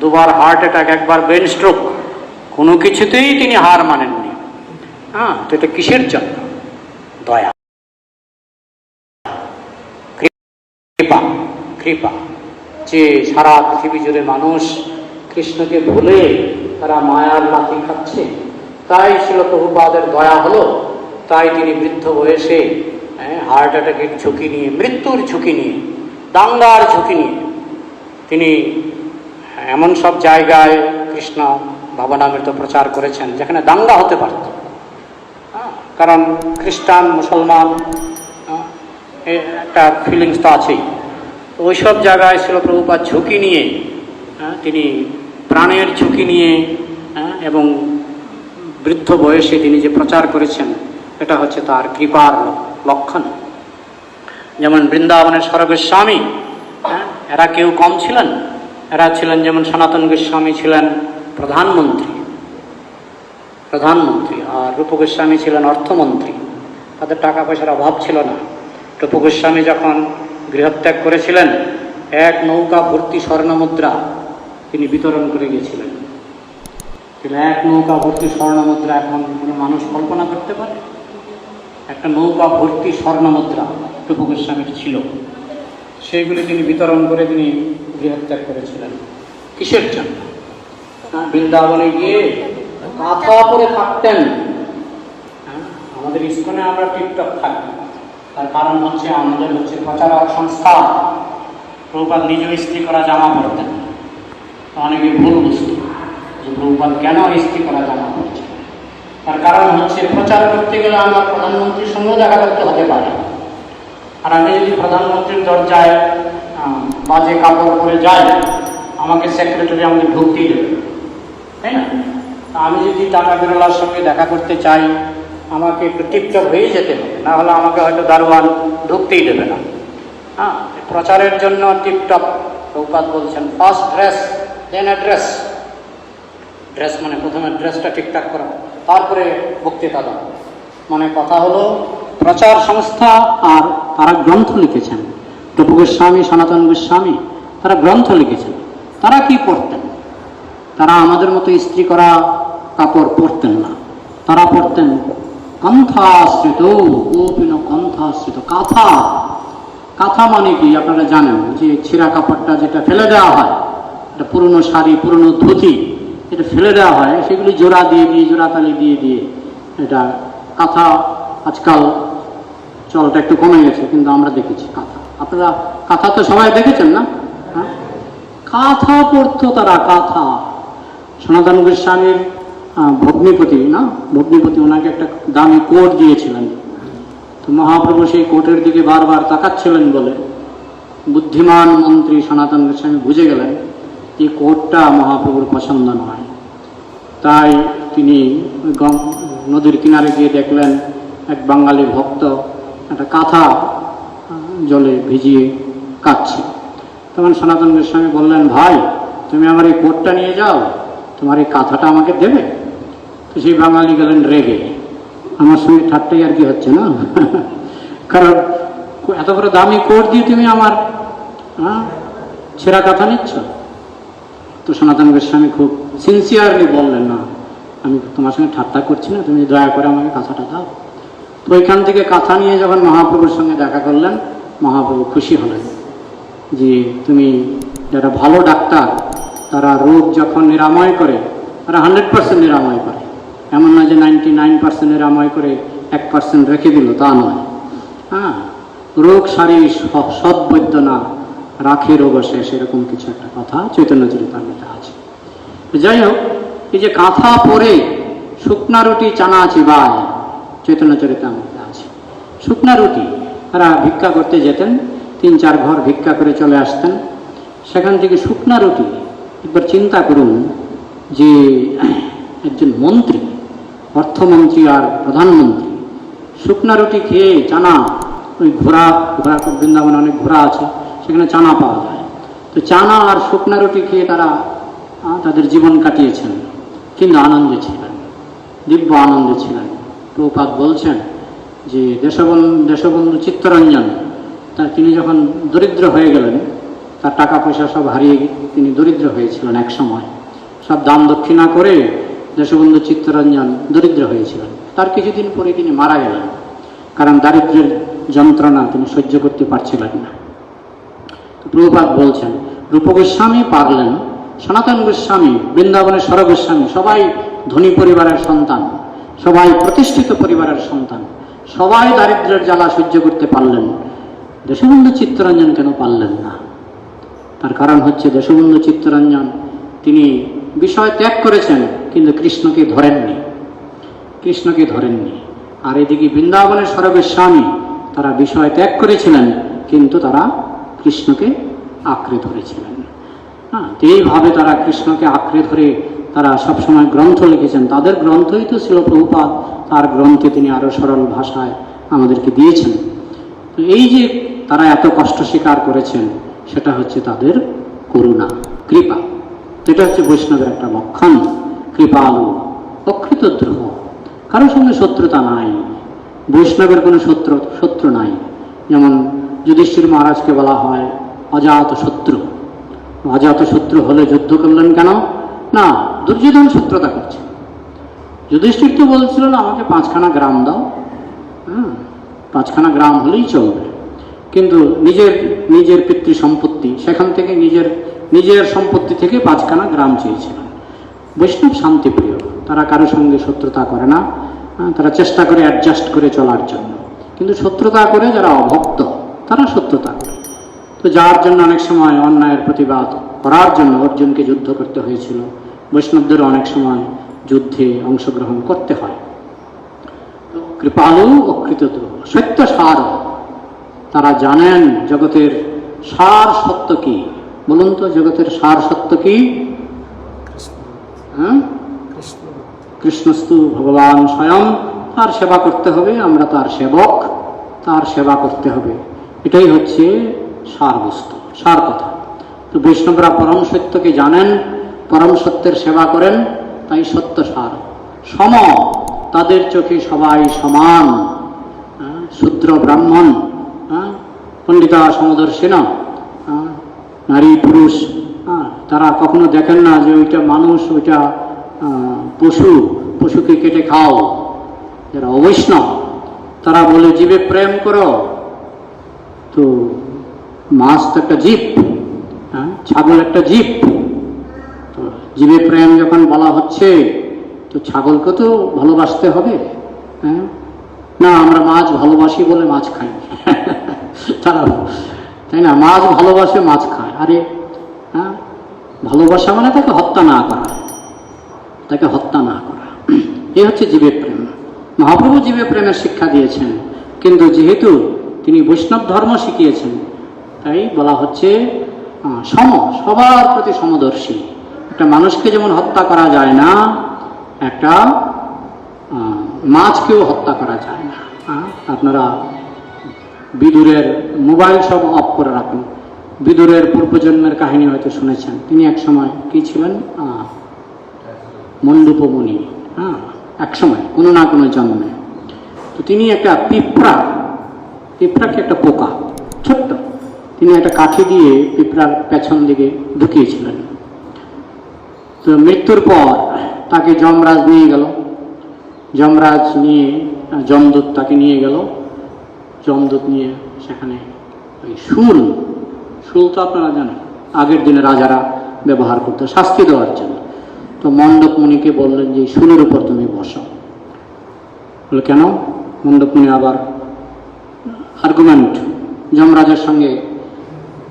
2 বার হার্ট অ্যাটাক, 1 বার ব্রেন স্ট্রোক, কোনো কিছুতেই তিনি হার মানেননি। হ্যাঁ, তো এটা কিসের জন্য? দয়া, কৃপা, কৃপা। যে সারা পৃথিবী জুড়ে মানুষ কৃষ্ণকে ভুলে তারা মায়ার লাথি খাচ্ছে, তাই ছিল প্রভুপাদের দয়া হলো। তাই তিনি বৃদ্ধ বয়সে হার্ট অ্যাটাকের ঝুঁকি নিয়ে, মৃত্যুর ঝুঁকি নিয়ে, দাঙ্গার ঝুঁকি নিয়ে তিনি এমন সব জায়গায় কৃষ্ণ ভাবনামৃত প্রচার করেছেন যেখানে দাঙ্গা হতে পারত। কারণ খ্রিস্টান, মুসলমান একটা ফিলিংস তো আছেই। ওই সব জায়গায় ছিল প্রভুপাদ ঝুঁকি নিয়ে, তিনি প্রাণের ঝুঁকি নিয়ে এবং বৃদ্ধ বয়সে তিনি যে প্রচার করেছেন, এটা হচ্ছে তার কৃপার লক্ষণ। যেমন বৃন্দাবনের স্বরগোস্বামী, এরা কেউ কম ছিলেন। এরা ছিলেন যেমন সনাতন গোস্বামী ছিলেন প্রধানমন্ত্রী, আর রূপ গোস্বামী ছিলেন অর্থমন্ত্রী। তাদের টাকা পয়সার অভাব ছিল না। রূপ গোস্বামী যখন গৃহত্যাগ করেছিলেন, এক নৌকা ভর্তি স্বর্ণমুদ্রা তিনি বিতরণ করে গেছিলেন। এক নৌকা ভর্তি স্বর্ণমুদ্রা এখন কোনো মানুষ কল্পনা করতে পারে? একটা নৌকা ভর্তি স্বর্ণমুদ্রা রূপ গোস্বামীর ছিল, সেইগুলি তিনি বিতরণ করে তিনি গৃহত্যাগ করেছিলেন। কিসের জন্য? বৃন্দাবনে গিয়ে কাঁথা পরে থাকতেন। আমাদের ইস্কনে আমরা টিপটপ থাকি, তার কারণ হচ্ছে আমাদের হচ্ছে প্রচারক সংস্থা। প্রভুপাদ নিজ ইস্ত্রি করা জামা পরতেন। অনেকে ভুল বুঝত যে প্রভুপাদ কেন ইস্ত্রি করা জামা পরছে। তার কারণ হচ্ছে প্রচার করতে গেলে আমার প্রধানমন্ত্রীর সঙ্গেও দেখা করতে হতে পারে, আর আমি যদি প্রধানমন্ত্রীর দরজায় বাজে কাপড় পরে যাই, আমাকে সেক্রেটারি আমাকে ঢুকতেই দেবে, তাই না? আমি যদি টাটা বিড়লার সঙ্গে দেখা করতে চাই, আমাকে একটু টিপটপ হয়ে যেতে হবে, না হলে আমাকে হয়তো দারোয়ান ঢুকতেই দেবে না। হ্যাঁ, প্রচারের জন্য টিপটপ। প্রভুপাদ বলছেন ফার্স্ট ড্রেস দেন অ্যাড্রেস। ড্রেস মানে প্রথমে ড্রেসটা ঠিকঠাক করা, তারপরে বক্তৃতা দাও। মানে কথা হলো প্রচার সংস্থা, আর তারা গ্রন্থ লিখেছেন। রূপ গোস্বামী, সনাতন গোস্বামী তারা গ্রন্থ লিখেছেন। তারা কি পড়তেন? তারা আমাদের মতো ইস্ত্রি করা কাপড় পরতেন না। তারা পরতেন কণ্ঠাশ্রিত, গোপিন কণ্ঠাশ্রিত কাঁথা। কাঁথা মানে কি আপনারা জানেন, যে ছিঁড়া কাপড়টা যেটা ফেলে দেওয়া হয়, এটা পুরনো শাড়ি, পুরনো ধুতি, এটা ফেলে দেওয়া হয়, সেগুলি জোড়া দিয়ে দিয়ে, জোড়াতালি দিয়ে দিয়ে এটা কাঁথা। আজকাল চলটা একটু কমে গেছে, কিন্তু আমরা দেখেছি কাঁথা। আপনারা কাঁথা তো সবাই দেখেছেন না? হ্যাঁ, কাঁথা পড়তো তারা, কাঁথা। সনাতন গোস্বামীর ভগ্নিপতি ওনাকে একটা দামি কোট দিয়েছিলেন। তো মহাপ্রভু সেই কোটের দিকে বারবার তাকাচ্ছিলেন বলে বুদ্ধিমান মন্ত্রী সনাতন গোস্বামী বুঝে গেলেন এই কোটটা মহাপ্রভুর পছন্দ নয়। তাই তিনি নদীর কিনারে গিয়ে দেখলেন এক বাঙালি ভক্ত একটা কাঁথা জলে ভিজিয়ে কাচ্ছে। তখন সনাতন গোস্বামী বললেন, ভাই তুমি আমার এই কোটটা নিয়ে যাও, তোমার এই কাঁথাটা আমাকে দেবে? তো সেই বাঙালি গেলেন রেগে, আমার সঙ্গে ঠাট্টাই আর কি হচ্ছে না, কারণ এত বড় দামি কোট দিয়ে তুমি আমার ছেঁড়া কাঁথা নিচ্ছ। তো সনাতন গোস্বামী খুব সিনসিয়ারলি বললেন, না আমি তোমার সঙ্গে ঠাট্টা করছি না, তুমি দয়া করে আমাকে কাঁথাটা দাও। তো ওইখান থেকে কাঁথা নিয়ে যখন মহাপ্রভুর সঙ্গে দেখা করলেন, মহাপ্রভু খুশি হলেন যে তুমি যারা ভালো ডাক্তার, তারা রোগ যখন নিরাময় করে তারা 100% নিরাময় করে। এমন নয় যে 99% নিরাময় করে 1% রেখে দিল, তা নয়। হ্যাঁ, রোগ সারি সৎ বৈদ্য না রাখে রোগ শেষ, এরকম কিছু একটা কথা চৈতন্য চরিতামৃতে আছে। যাই হোক, এই যে কাঁথা পরে শুকনা রুটি চানা চিবায়, চৈতন্য চরিতামৃতে আছে। শুকনা রুটি, তারা ভিক্ষা করতে যেতেন, 3-4 ঘর ভিক্ষা করে চলে আসতেন, সেখান থেকে শুকনা রুটি। একবার চিন্তা করুন যে একজন মন্ত্রী, অর্থমন্ত্রী আর প্রধানমন্ত্রী শুকনা রুটি খেয়ে চানা, ওই ঘোড়া বৃন্দাবনে অনেক ঘোড়া আছে, সেখানে চানা পাওয়া যায়, তো চানা আর শুকনা রুটি খেয়ে তারা তাদের জীবন কাটিয়েছেন, কিন্তু আনন্দে ছিলেন, দিব্য আনন্দে ছিলেন। প্রভুপাদ বলছেন যে দেশবন্ধু চিত্তরঞ্জন, তিনি যখন দরিদ্র হয়ে গেলেন, তার টাকা পয়সা সব হারিয়ে তিনি দরিদ্র হয়েছিলেন এক সময়, সব দান দক্ষিণা করে দেশবন্ধু চিত্তরঞ্জন দরিদ্র হয়েছিলেন। তার কিছুদিন পরে তিনি মারা গেলেন, কারণ দারিদ্র্যের যন্ত্রণা তিনি সহ্য করতে পারছিলেন না। প্রভুপাদ বলছেন রূপ গোস্বামী পারলেন, সনাতন গোস্বামী, বৃন্দাবনের স্বর গোস্বামী, সবাই ধনী পরিবারের সন্তান, সবাই প্রতিষ্ঠিত পরিবারের সন্তান, সবাই দারিদ্র্যের জ্বালা সহ্য করতে পারলেন, দেশবন্ধু চিত্তরঞ্জন কেন পারলেন না? তার কারণ হচ্ছে দেশবন্ধু চিত্তরঞ্জন তিনি বিষয় ত্যাগ করেছেন, কিন্তু কৃষ্ণকে ধরেননি। আর এদিকে বৃন্দাবনের স্বর গোস্বামী, তারা বিষয় ত্যাগ করেছিলেন, কিন্তু তারা কৃষ্ণকে আঁকড়ে ধরেছিলেন। হ্যাঁ, এইভাবে তারা কৃষ্ণকে আঁকড়ে ধরে তারা সবসময় গ্রন্থ লিখেছেন। তাদের গ্রন্থই তো ছিল প্রভুপাদ, তার গ্রন্থে তিনি আরো সরল ভাষায় আমাদেরকে দিয়েছেন। তো এই যে তারা এত কষ্ট স্বীকার করেছেন, সেটা হচ্ছে তাদের করুণা, কৃপা। এটা হচ্ছে বৈষ্ণবের একটা লক্ষণ, কৃপালু, অকৃতদ্রোহ, কারোর সঙ্গে শত্রুতা নাই, বৈষ্ণবের কোনো শত্রু নাই। যেমন যুধিষ্ঠির মহারাজকে বলা হয় অজাতশত্রু। অজাতশত্রু হলে যুদ্ধ করলেন কেন? না, দুর্যোধন শত্রুতা করছে। যুধিষ্ঠির তো বলছিল না আমাকে 5খানা গ্রাম দাও, 5খানা গ্রাম হলেই চলবে, কিন্তু নিজের পিতৃ সম্পত্তি, সেখান থেকে নিজের সম্পত্তি থেকে 5খানা গ্রাম চেয়েছিলেন। বৈষ্ণব শান্তিপ্রিয়, তারা কারোর সঙ্গে শত্রুতা করে না, তারা চেষ্টা করে অ্যাডজাস্ট করে চলার জন্য। কিন্তু শত্রুতা করে যারা অভক্ত তারা শত্রুতা করে। তো যার জন্য অনেক সময় অন্যায়ের প্রতিবাদ করার জন্য অর্জুনকে যুদ্ধ করতে হয়েছিল। বৈষ্ণবদের অনেক সময় যুদ্ধে অংশগ্রহণ করতে হয়। কৃপালু অকৃতদ্রুহ সত্য সার, তারা জানেন জগতের সার সত্য কি। বলুন তো, জগতের সার সত্য কি? কৃষ্ণস্তু ভগবান স্বয়ং, তার সেবা করতে হবে, আমরা তার সেবক, তার সেবা করতে হবে, এটাই হচ্ছে সার বস্তু, সার কথা। তো বৈষ্ণবরা পরম সত্যকে জানেন, পরম সত্যের সেবা করেন, তাই সত্য সার। সম, তাদের চোখে সবাই সমান, শূদ্র ব্রাহ্মণ, পণ্ডিতা সমদর্শিনা, নারী পুরুষ, তারা কখনো দেখেন না যে ওইটা মানুষ, ওইটা পশুকে কেটে খাও। যারা অবৈষ্ণব তারা বলে জীবে প্রেম করো, তো মাছ তো একটা জীব, ছাগল একটা জীব, তো জীবে প্রেম যখন বলা হচ্ছে তো ছাগলকে তো ভালোবাসতে হবে। না, আমরা মাছ ভালোবাসি বলে মাছ খাই তারা, তাই না? মাছ ভালোবাসে, মাছ খায়। আরে ভালোবাসা মানে তাকে হত্যা না করা, তাকে হত্যা না করা, এই হচ্ছে জীবের প্রেম। মহাপ্রভু জীবের প্রেমের শিক্ষা দিয়েছেন, কিন্তু যেহেতু তিনি বৈষ্ণব ধর্ম শিখিয়েছেন তাই বলা হচ্ছে সবার প্রতি সমদর্শী। একটা মানুষকে যেমন হত্যা করা যায় না, একটা মাছকেও হত্যা করা যায় না। আপনারা বিদুরের মোবাইল সব অফ করে রাখুন। বিদুরের পূর্বজন্মের কাহিনী হয়তো শুনেছেন। তিনি এক সময় কি ছিলেন? মণ্ডূপমুনি। এক সময় কোনো না কোনো জন্মে তো তিনি একটা পিঁপড়াকে একটা পোকা ছোট্ট, তিনি একটা কাঠি দিয়ে পিঁপড়ার পেছন দিকে ঢুকিয়েছিলেন। তো মৃত্যুর পর তাকে যমরাজ নিয়ে গেল, যমরাজ নিয়ে যমদূত তাকে নিয়ে গেল, যমদূত নিয়ে সেখানে ওই শুল তো আপনারা জানেন আগের দিনে রাজারা ব্যবহার করতো শাস্তি দেওয়ার জন্য। তো মণ্ডপ মুনিকে বললেন যে শুলের উপর তুমি বসো। বলে কেন? মণ্ডপ মুনি আবার আর্গুমেন্ট, যমরাজের সঙ্গে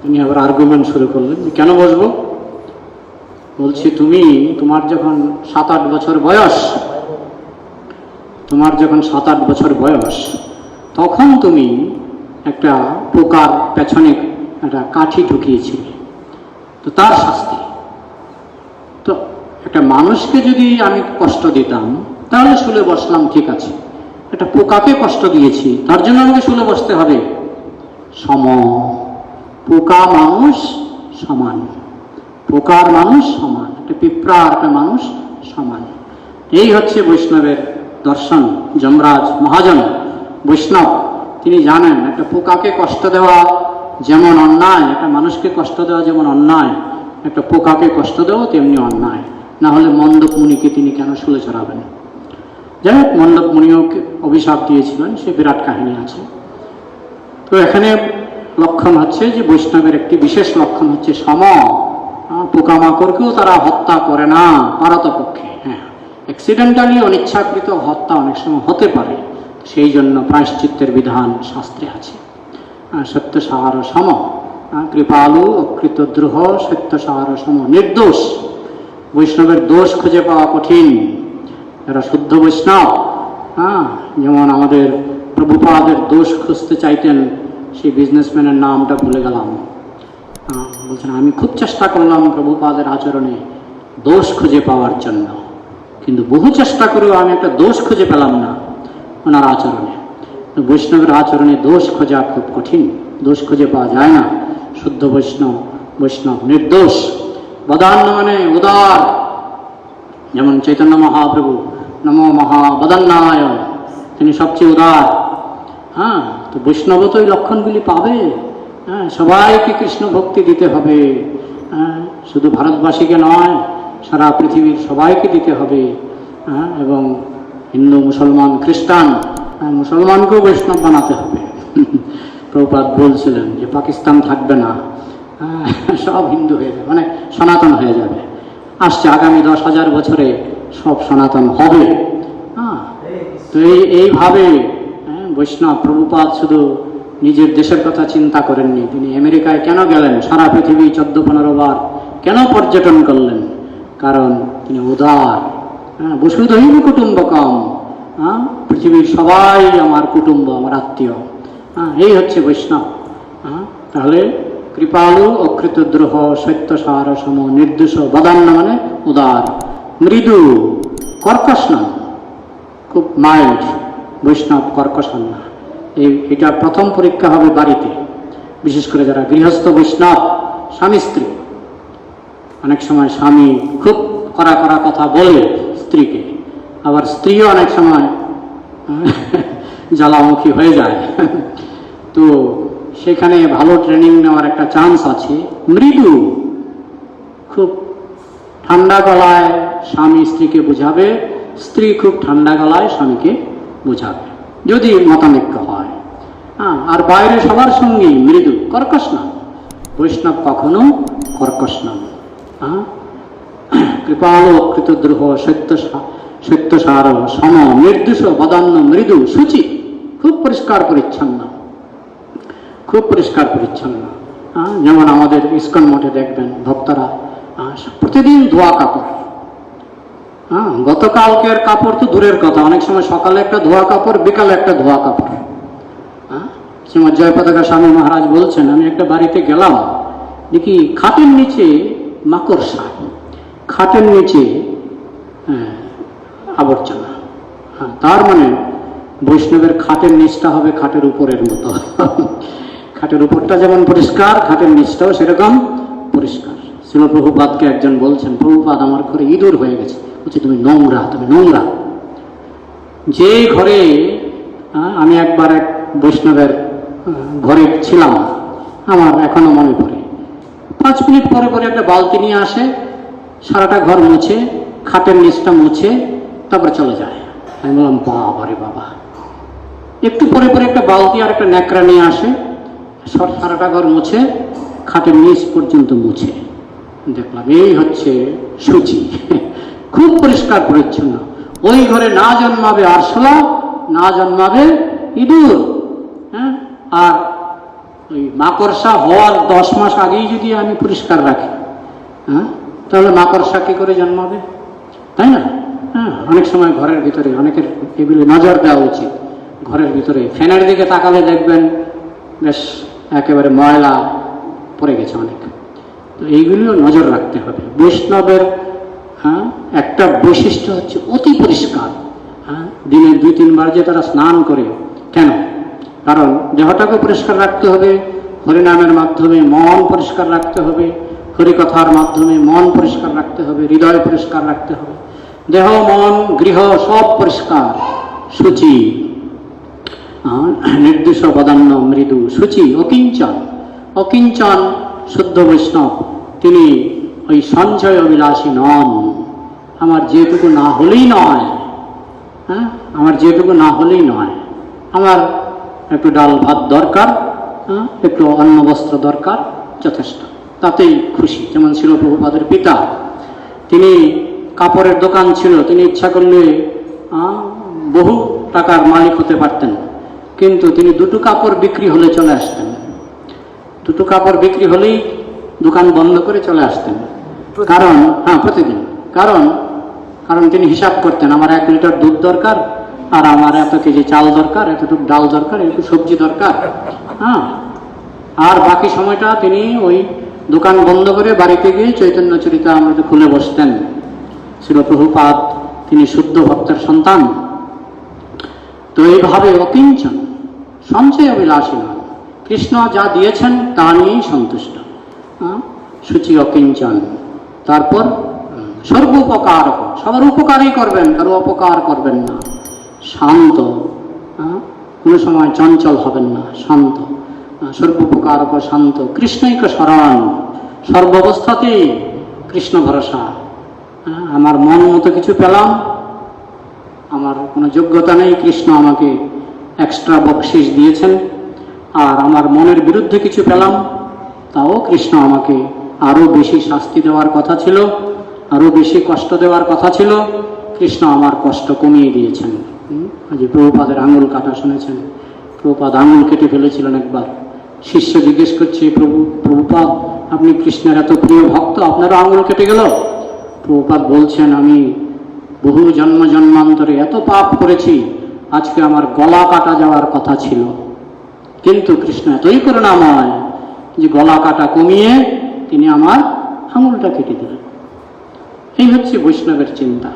তিনি আবার আর্গুমেন্ট শুরু করলেন যে কেন বসবো? বলছি তোমার যখন 7-8 বছর বয়স, তখন তুমি একটা পোকার পেছনে একটা কাঠি ঢুকিয়েছিলে, তো তার শাস্তি। তো একটা মানুষকে যদি আমি কষ্ট দিতাম তাহলে শুলে বসলাম, ঠিক আছে। একটা পোকাকে কষ্ট দিয়েছি, তার জন্য আমাকে শুলে বসতে হবে? পোকা মানুষ সমান, পোকার মানুষ সমান, একটা পিঁপড়া আর একটা মানুষ সমান। এই হচ্ছে বৈষ্ণবের দর্শন। যমরাজ মহাজন বৈষ্ণব, তিনি জানেন একটা পোকাকে কষ্ট দেওয়া যেমন অন্যায়, একটা মানুষকে কষ্ট দেওয়া যেমন অন্যায়, একটা পোকাকে কষ্ট দেওয়া তেমনি অন্যায়। না হলে মণ্ডপ মুনিকে তিনি কেন শুলে চড়াবেন? যাই হোক, মণ্ডপ মুনিও অভিশাপ দিয়েছিলেন, সে বিরাট কাহিনী আছে। তো এখানে লক্ষণ হচ্ছে যে বৈষ্ণবের একটি বিশেষ লক্ষণ হচ্ছে পোকামাকড়কেও তারা হত্যা করে না পারতপক্ষে। অ্যাক্সিডেন্টালি অনিচ্ছাকৃত হত্যা অনেক সময় হতে পারে, সেই জন্য প্রায়শ্চিত্তের বিধান শাস্ত্রে আছে। সত্য সাহার সম, কৃপালু অকৃতদ্রোহ, সত্য সাহার সম, নির্দোষ। বৈষ্ণবের দোষ খুঁজে পাওয়া কঠিন। এরা শুদ্ধ বৈষ্ণব, যেমন আমাদের প্রভুপাদের দোষ খুঁজতে চাইতেন, সেই বিজনেসম্যানের নামটা ভুলে গেলাম। বলছেন আমি খুব চেষ্টা করলাম প্রভুপাদের আচরণে দোষ খুঁজে পাওয়ার জন্য, কিন্তু বহু চেষ্টা করেও আমি একটা দোষ খুঁজে পেলাম না ওনার আচরণে। বৈষ্ণবের আচরণে দোষ খোঁজা খুব কঠিন, দোষ খুঁজে পাওয়া যায় না। শুদ্ধ বৈষ্ণব নির্দোষ। বদান্য মানে উদার, যেমন চৈতন্য মহাপ্রভু নমো মহাবদান্নায়, তিনি সবচেয়ে উদার। তো বৈষ্ণব তো এই লক্ষণগুলি পাবে, হ্যাঁ, সবাইকে কৃষ্ণ ভক্তি দিতে হবে, হ্যাঁ, শুধু ভারতবাসীকে নয়, সারা পৃথিবীর সবাইকে দিতে হবে। হ্যাঁ, এবং হিন্দু, মুসলমান, খ্রিস্টান, মুসলমানকেও বৈষ্ণব বানাতে হবে। প্রভুপাদ বলছিলেন যে পাকিস্তান থাকবে না, সব হিন্দু হয়ে যাবে, মানে সনাতন হয়ে যাবে। আসছে আগামী 10,000 বছরে সব সনাতন হবে। হ্যাঁ, তো এইভাবে বৈষ্ণব প্রভুপাদ শুধু নিজের দেশের কথা চিন্তা করেননি, তিনি আমেরিকায় কেন গেলেন, সারা পৃথিবী 14-15 বার কেন পর্যটন করলেন? কারণ তিনি উদার। বসুধৈব কুটুম্বকম, পৃথিবীর সবাই আমার কুটুম্ব, আমার আত্মীয়। এই হচ্ছে বৈষ্ণব। তাহলে কৃপালু, অকৃতদ্রোহ, সত্যসার সম, নির্দোষ, বদান্য মানে উদার, মৃদু, কর্কশ নন, খুব মাইল্ড। বৈষ্ণব কর্কশ হন না। এটা প্রথম পরীক্ষা হবে বাড়িতে, বিশেষ করে যারা গৃহস্থ বৈষ্ণব, স্বামী স্ত্রী। অনেক সময় স্বামী খুব কড়া কড়া কথা বলে স্ত্রীকে, আবার স্ত্রীও অনেক সময় জ্বালামুখী হয়ে যায়। তো সেখানে ভালো ট্রেনিং নেওয়ার একটা চান্স আছে। মৃদু, খুব ঠান্ডা গলায় স্বামী স্ত্রীকে বোঝাবে, স্ত্রী খুব ঠান্ডা গলায় স্বামীকে বোঝাবে, যদি মতানৈক্য হয়। আর বাইরে সবার সঙ্গেই মৃদু, কর্কশ নন। বৈষ্ণব কখনো কর্কশ নন। কৃপাল, কৃতদ্রোহ, সত্যসার সম, নির্দোষ, বদান্য, মৃদু, শুচি, খুব পরিষ্কার পরিচ্ছন্ন, খুব পরিষ্কার পরিচ্ছন্ন। যেমন আমাদের ইস্কন মঠে দেখবেন ভক্তরা প্রতিদিন ধোয়া কাপড়। গতকালকের কাপড় তো দূরের কথা, অনেক সময় সকালে একটা ধোয়া কাপড়, বিকালে একটা ধোয়া কাপড়। শ্রীমৎ জয়পতাকা স্বামী মহারাজ বলছেন, আমি একটা বাড়িতে গেলাম, দেখি খাটের নিচে মাকড়সা, খাটের নিচে আবর্জনা। তার মানে বৈষ্ণবের খাটের নিচটা হবে খাটের উপরের মতো। খাটের উপরটা যেমন পরিষ্কার, খাটের নিচটাও সেরকম পরিষ্কার। শ্রীল প্রভুপাদকে একজন বলছেন, প্রভুপাদ আমার ঘরে ইঁদুর হয়ে গেছে। বলছে, তুমি নোংরা, তুমি নোংরা। যে ঘরে আমি একবার এক বৈষ্ণবের ঘরে ছিলাম, আমার এখনো মনে পড়ে, 5 মিনিট পরে পরে একটা বালতি নিয়ে আসে, সারাটা ঘর মুছে, খাটের নিচটা মুছে তারপরে চলে যায়। আমি বললাম, বাবা রে বাবা। একটু পরে পরে একটা বালতি আর একটা ন্যাকড়া নিয়ে আসে, সারাটা ঘর মুছে, খাটের নিচ পর্যন্ত মুছে। দেখলাম এই হচ্ছে শুচি, খুব পরিষ্কার পরিচ্ছন্ন। ওই ঘরে না জন্মাবে আরশোলা, না জন্মাবে ইঁদুর। হ্যাঁ, আর ওই মাকড়সা হওয়ার 10 মাস আগেই যদি আমি পরিষ্কার রাখি, তাহলে মাকড়সা কি করে জন্মাবে, তাই না? অনেক সময় ঘরের ভিতরে অনেকের এগুলো নজর দেওয়া উচিত। ঘরের ভিতরে ফ্যানের দিকে তাকালে দেখবেন বেশ একেবারে ময়লা পড়ে গেছে অনেক। তো এইগুলিও নজর রাখতে হবে। বৈষ্ণবের একটা বৈশিষ্ট্য হচ্ছে অতি পরিষ্কার। দিনে 2-3 বার যে তারা স্নান করে, কেন? কারণ দেহটাকে পরিষ্কার রাখতে হবে, হরিনামের মাধ্যমে মন পরিষ্কার রাখতে হবে, হরিকথার মাধ্যমে মন পরিষ্কার রাখতে হবে, হৃদয় পরিষ্কার রাখতে হবে, দেহ মন গৃহ সব পরিষ্কার, শুচি, নির্দোষ, বদান্য, মৃদু, শুচি, অকিঞ্চন। অকিঞ্চন শুদ্ধ বৈষ্ণব, তিনি ওই সঞ্চয় অবিলাসী নন। আমার যেটুকু না হলেই নয়, আমার যেটুকু না হলেই নয়, আমার একটু ডাল ভাত দরকার, একটু অন্ন বস্ত্র দরকার, যথেষ্ট, তাতেই খুশি। যেমন ছিল প্রভুপাদের পিতা, তিনি কাপড়ের দোকান ছিল, তিনি ইচ্ছা করলে বহু টাকার মালিক হতে পারতেন, কিন্তু তিনি 2টো কাপড় বিক্রি হলে চলে আসতেন। 2টো কাপড় বিক্রি হলেই দোকান বন্ধ করে চলে আসতেন। কারণ প্রতিদিন, কারণ তিনি হিসাব করতেন, আমার 1 লিটার দুধ দরকার, আর আমার এত কেজি চাল দরকার, এতটুকু ডাল দরকার, একটু সবজি দরকার। আর বাকি সময়টা তিনি ওই দোকান বন্ধ করে বাড়িতে গিয়ে চৈতন্য চরিতামৃত খুলে বসতেন। ছিল প্রভুপাদ, তিনি শুদ্ধ ভক্তের সন্তান। তো এইভাবে অকিঞ্চন, সঞ্চয় অবিলাসী নন, কৃষ্ণ যা দিয়েছেন তা নিয়েই সন্তুষ্ট। শুচি, অকিঞ্চন। তারপর সর্বোপকার, সবার উপকারই করবেন, কারো অপকার করবেন না। শান্ত, কোনো সময় চঞ্চল হবেন না, শান্ত। সর্বোপকারক শান্ত কৃষ্ণৈক শরণ, সর্বাবস্থাতেই কৃষ্ণ ভরসা। আমার মন মতো কিছু পেলাম, আমার কোনো যোগ্যতা নেই, কৃষ্ণ আমাকে এক্সট্রা বকশিস দিয়েছেন। আর আমার মনের বিরুদ্ধে কিছু পেলাম, তাও কৃষ্ণ আমাকে আরও বেশি শাস্তি দেওয়ার কথা ছিল, আরও বেশি কষ্ট দেওয়ার কথা ছিল, কৃষ্ণ আমার কষ্ট কমিয়ে দিয়েছেন। যে প্রভুপাদের আঙুল কাটা শুনেছেন, প্রভুপাদ আঙুল কেটে ফেলেছিলেন একবার। শিষ্য জিজ্ঞেস করছে, প্রভুপাদ আপনি কৃষ্ণের এত প্রিয় ভক্ত, আপনারও আঙুল কেটে গেল? প্রভুপাদ বলছেন, আমি বহু জন্ম জন্মান্তরে এত পাপ করেছি, আজকে আমার গলা কাটা যাওয়ার কথা ছিল, কিন্তু কৃষ্ণ এতই করুণাময় যে গলা কাটা কমিয়ে তিনি আমার আঙুলটা কেটে দিলেন। এই হচ্ছে বৈষ্ণবের চিন্তা।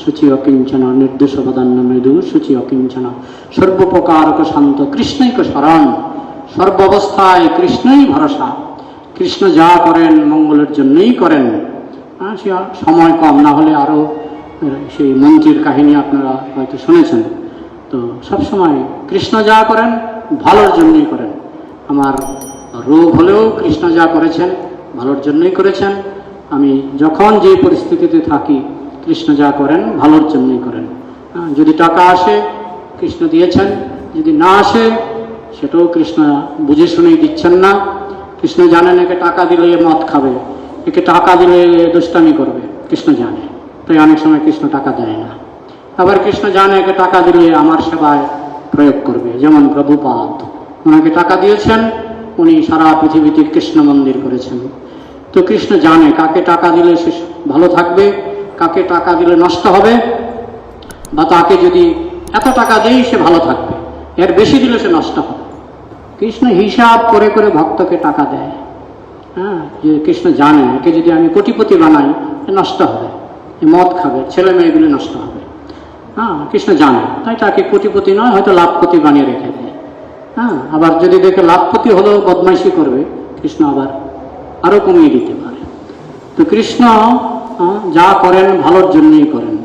শুচি অকিঞ্চন নির্দোষ বদান্য মৃদু শুচি অকিঞ্চন সর্বোপকারক শান্ত কৃষ্ণৈক শরণ, সর্বাবস্থায় কৃষ্ণই ভরসা। কৃষ্ণ যা করেন মঙ্গলের জন্যই করেন। সময় কম, না হলে আরও সেই মন্ত্রীর কাহিনী আপনারা হয়তো শুনেছেন। তো সবসময় কৃষ্ণ যা করেন ভালোর জন্যই করেন। আমার রোগ হলেও কৃষ্ণ যা করেছেন ভালোর জন্যই করেছেন। আমি যখন যে পরিস্থিতিতে থাকি কৃষ্ণ যা করেন ভালোর জন্যই করেন। যদি টাকা আসে কৃষ্ণ দিয়েছেন, যদি না আসে সেটাও কৃষ্ণ বুঝে শুনেই দিচ্ছেন না। কৃষ্ণ জানেন একে টাকা দিলে মদ খাবে, একে টাকা দিলে দুষ্টামি করবে, কৃষ্ণ জানে, তাই অনেক সময় কৃষ্ণ টাকা দেয় না। আবার কৃষ্ণ জানে একে টাকা দিলে আমার সেবায় প্রয়োগ করবে, যেমন প্রভুপাদ, ওনাকে টাকা দিয়েছেন, উনি সারা পৃথিবীতে কৃষ্ণ মন্দির করেছেন। তো কৃষ্ণ জানে কাকে টাকা দিলে সে ভালো থাকবে, কাকে টাকা দিলে নষ্ট হবে, বা তাকে যদি এত টাকা দেই সে ভালো থাকবে, এর বেশি দিলে সে নষ্ট হবে। কৃষ্ণ হিসাব করে করে ভক্তকে টাকা দেয়। যে কৃষ্ণ জানে একে যদি আমি কোটিপতি বানাই নষ্ট হবে, মদ খাবে, ছেলে মেয়েগুলি নষ্ট হবে। কৃষ্ণ জানে, তাই তাকে কোটিপতি নয় হয়তো লাখপতি বানিয়ে রেখে দেয়। আবার যদি দেখে লাখপতি হলেও বদমাইশি করবে, কৃষ্ণ আবার আরো কমিয়ে দিতে পারে। তো কৃষ্ণ যা করেন ভালোর জন্যই করেন,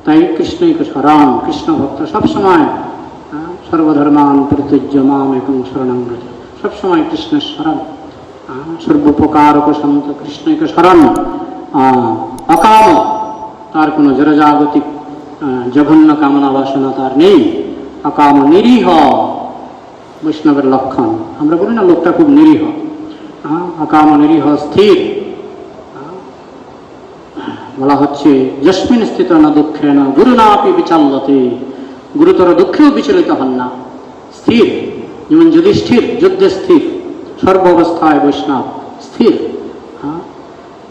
তাই কৃষ্ণই শরণ। কৃষ্ণ ভক্ত সবসময় সর্বধর্মান পরিত্যজ্য মাম একং শরণং ব্রজ, সবসময় কৃষ্ণের শরণ। সর্বোপকারক শান্ত কৃষ্ণকে শরণ। অকাম, তার কোনো জড়জাগতিক জঘন্য কামনা বাসনা তার নেই। অকাম, নিরীহ, বৈষ্ণবের লক্ষণ। আমরা বলি না লোকটা খুব নিরীহ। অকাম, নিরীহ, স্থির। বলা হচ্ছে যস্মিন স্থিত না দুঃখে না গুরু না আপনি বিচাল্যতে, গুরুতর দুঃখেও বিচলিত হন না, স্থির। যেমন যুধিষ্ঠির যুদ্ধে স্থির, সর্বাবস্থায় বৈষ্ণব স্থির।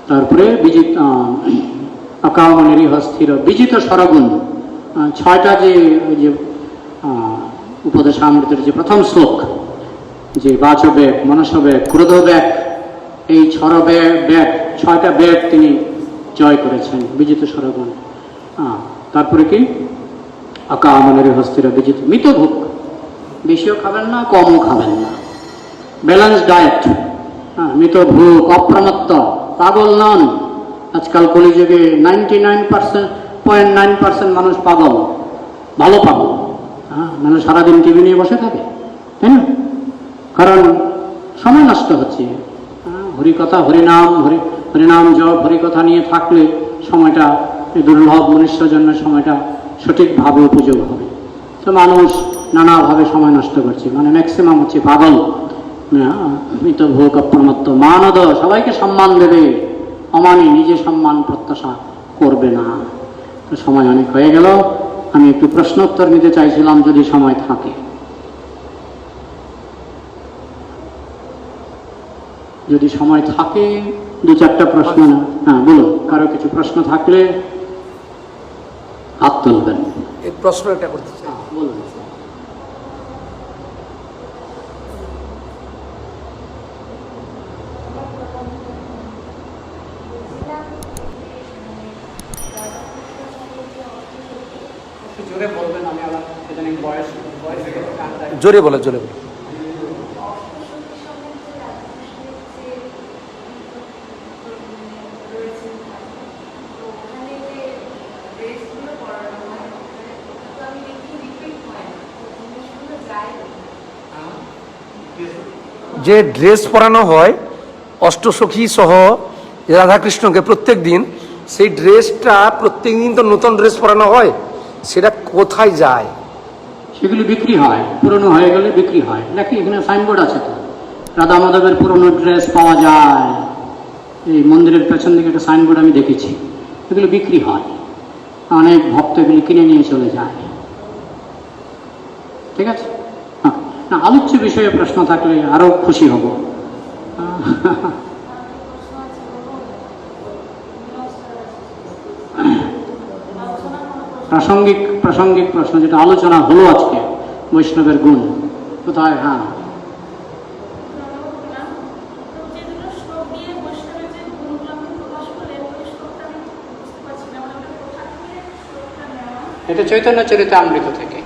তারপরে বিজিত অকাম, নিরীহ, স্থির, বিজিত সরগুণ। ছয়টা যে উপদেশামৃতের যে প্রথম শ্লোক, যে বাচবেগ, মনসবেগ, ক্রোধবেগ, এই ছয়টা বেগ তিনি জয় করেছেন, বিজিত সরগুণ। তারপরে কি অকাম, নিরীহ, স্থির, বিজিত, মিতভোগ, বেশিও খাবেন না কমও খাবেন না, ব্যালেন্স ডায়েট। মিতভোগ, অপ্রমত্ত, পাগল নন। আজকাল কলিযুগে 99.9% মানুষ পাগল, ভালো পাগল। মানে সারাদিন টিভি নিয়ে বসে থাকে, তাই না? কারণ সময় নষ্ট হচ্ছে। হরিকথা, হরিনাম, হরিনাম জপ, হরিকথা নিয়ে থাকলে সময়টা, এই দুর্লভ মনুষ্য জন্মের সময়টা সঠিকভাবে উপযোগ হবে। তো মানুষ নানাভাবে সময় নষ্ট করছে, মানে ম্যাক্সিমাম হচ্ছে পাগল। মিতভোগ, অপ্রমত্ত, মানদ, সবাইকে সম্মান দেবে, অমানি নিজে সম্মান প্রত্যাশা করবে না। তো সময় অনেক হয়ে গেল, আমি একটু প্রশ্ন উত্তর নিতে চাইছিলাম যদি সময় থাকে। যদি সময় থাকে 2-4টা প্রশ্ন। বলুন, কারো কিছু প্রশ্ন থাকলে হাত তুলবেন। এই প্রশ্ন এটা করতে চাই, বলুন। জোরে বলবেন, আমি আবার বয়স জোরে বলে, জোরে বলে। যে ড্রেস পরানো হয় অষ্টসখী সহ রাধাকৃষ্ণকে প্রত্যেক দিন, সেই ড্রেসটা প্রত্যেক দিন তো নতুন ড্রেস পরানো হয়, সেটা কোথায় যায়? সেগুলি বিক্রি হয়, পুরনো হয়ে গেলে বিক্রি হয় নাকি। এখানে সাইনবোর্ড আছে তো, রাধা মাধবের পুরনো ড্রেস পাওয়া যায়, এই মন্দিরের পেছন দিকে একটা সাইনবোর্ড আমি দেখেছি। এগুলো বিক্রি হয়, অনেক ভক্ত এগুলি কিনে নিয়ে চলে যায়। ঠিক আছে, হ্যাঁ, না আলোচ্য বিষয়ে প্রশ্ন থাকলে আরও খুশি হব। প্রাসঙ্গিক প্রাসঙ্গিক প্রশ্ন যেটা আলোচনা হলো আজকে, বৈষ্ণবের গুণ কোথায়? হ্যাঁ, এটা চৈতন্য চরিতামৃত থেকে।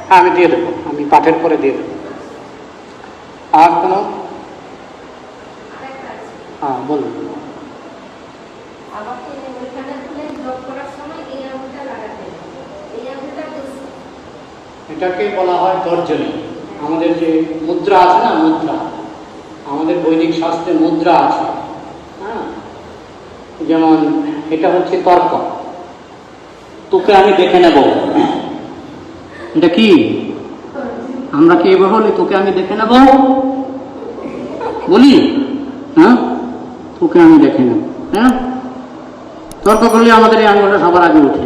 হ্যাঁ, আমি দিয়ে দেবো, আমি পাঠের পরে দিয়ে দেবো। আর কোনো? হ্যাঁ, বলুন। এটাকে বলা হয় তর্জনী। আমাদের যে মুদ্রা আছে না, মুদ্রা, আমাদের বৈদিক শাস্ত্রে মুদ্রা আছে। হ্যাঁ, যেমন এটা হচ্ছে তর্ক, তোকে আমি দেখে নেব। এটা কি? আমরা কি এবার বলি তোকে আমি দেখে নেব? বলি? হ্যাঁ, তোকে আমি দেখে নেব। হ্যাঁ, তর্ক করলে আমাদের এই আঙ্গুলটা সবার আগে উঠে।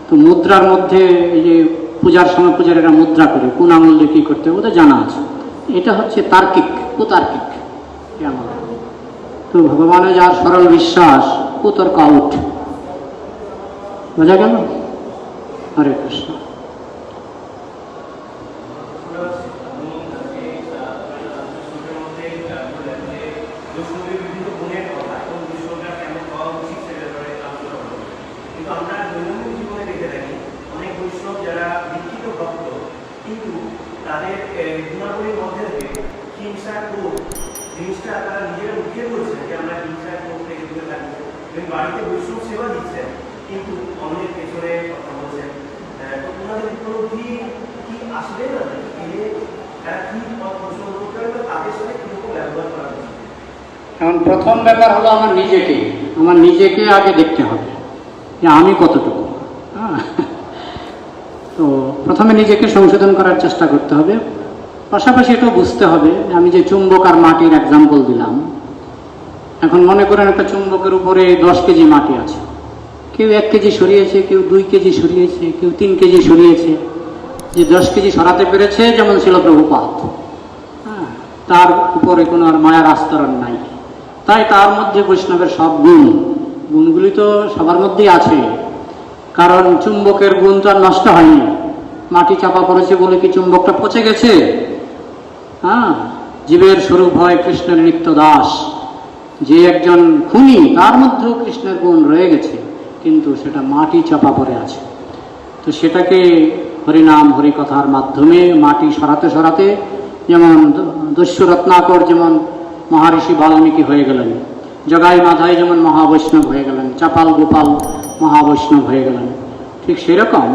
তো মুদ্রার মধ্যে এই যে পূজার সময় পূজারীরা মুদ্রা করে, কোন আঙুল দিয়ে কী করতে হবে ওদের জানা আছে। এটা হচ্ছে তার্কিক, কুতার্কিক। তো ভগবানের যার সরল বিশ্বাস, কুতর্ক আউট। বোঝা গেল? হরে কৃষ্ণ। বাড়িতে বৈষ্ণব সেবা দিচ্ছেন, কিন্তু অনেক পেছনে কথা বলছেন, ওনাদের উপলব্ধি কি আসবে না? তারা কি পথ অনুসরণ করতে হবে, তাদের সাথে কিরকম ব্যবহার করা উচিত? এখন প্রথম ব্যাপার হলো আমার নিজেকে আগে দেখতে হবে যে আমি কতটুকু। তো প্রথমে নিজেকে সংশোধন করার চেষ্টা করতে হবে। পাশাপাশি এটাও বুঝতে হবে, আমি যে চুম্বক আর মাটির এক্সাম্পল দিলাম, এখন মনে করেন একটা চুম্বকের উপরে 10 কেজি মাটি আছে, কেউ 1 কেজি সরিয়েছে, কেউ 2 কেজি সরিয়েছে, কেউ 3 কেজি সরিয়েছে। যে 10 কেজি সরাতে পেরেছে, যেমন ছিল প্রভুপাদ, হ্যাঁ, তার উপরে কোনো আর মায়ার আস্তরণ নাই। তাই তার মধ্যে বৈষ্ণবের সব গুণগুলি তো সবার মধ্যেই আছে। কারণ চুম্বকের গুণ তো আর নষ্ট হয়নি। মাটি চাপা পড়েছে বলে কি চুম্বকটা পচে গেছে? হ্যাঁ, জীবের স্বরূপ হয় কৃষ্ণের নিত্য দাস। যে একজন খুনি, তার মধ্যেও কৃষ্ণের গুণ রয়ে গেছে, কিন্তু সেটা মাটি চাপা পড়ে আছে। তো সেটাকে হরিনাম হরিকথার মাধ্যমে মাটি সরাতে সরাতে, যেমন দস্যু রত্নাকর যেমন মহারিষি বাল্মীকি হয়ে গেলেন, জগাই মাধাই যেমন মহাবৈষ্ণব হয়ে গেলেন, চাপাল গোপাল মহাবৈষ্ণব হয়ে গেলেন, ঠিক সেরকম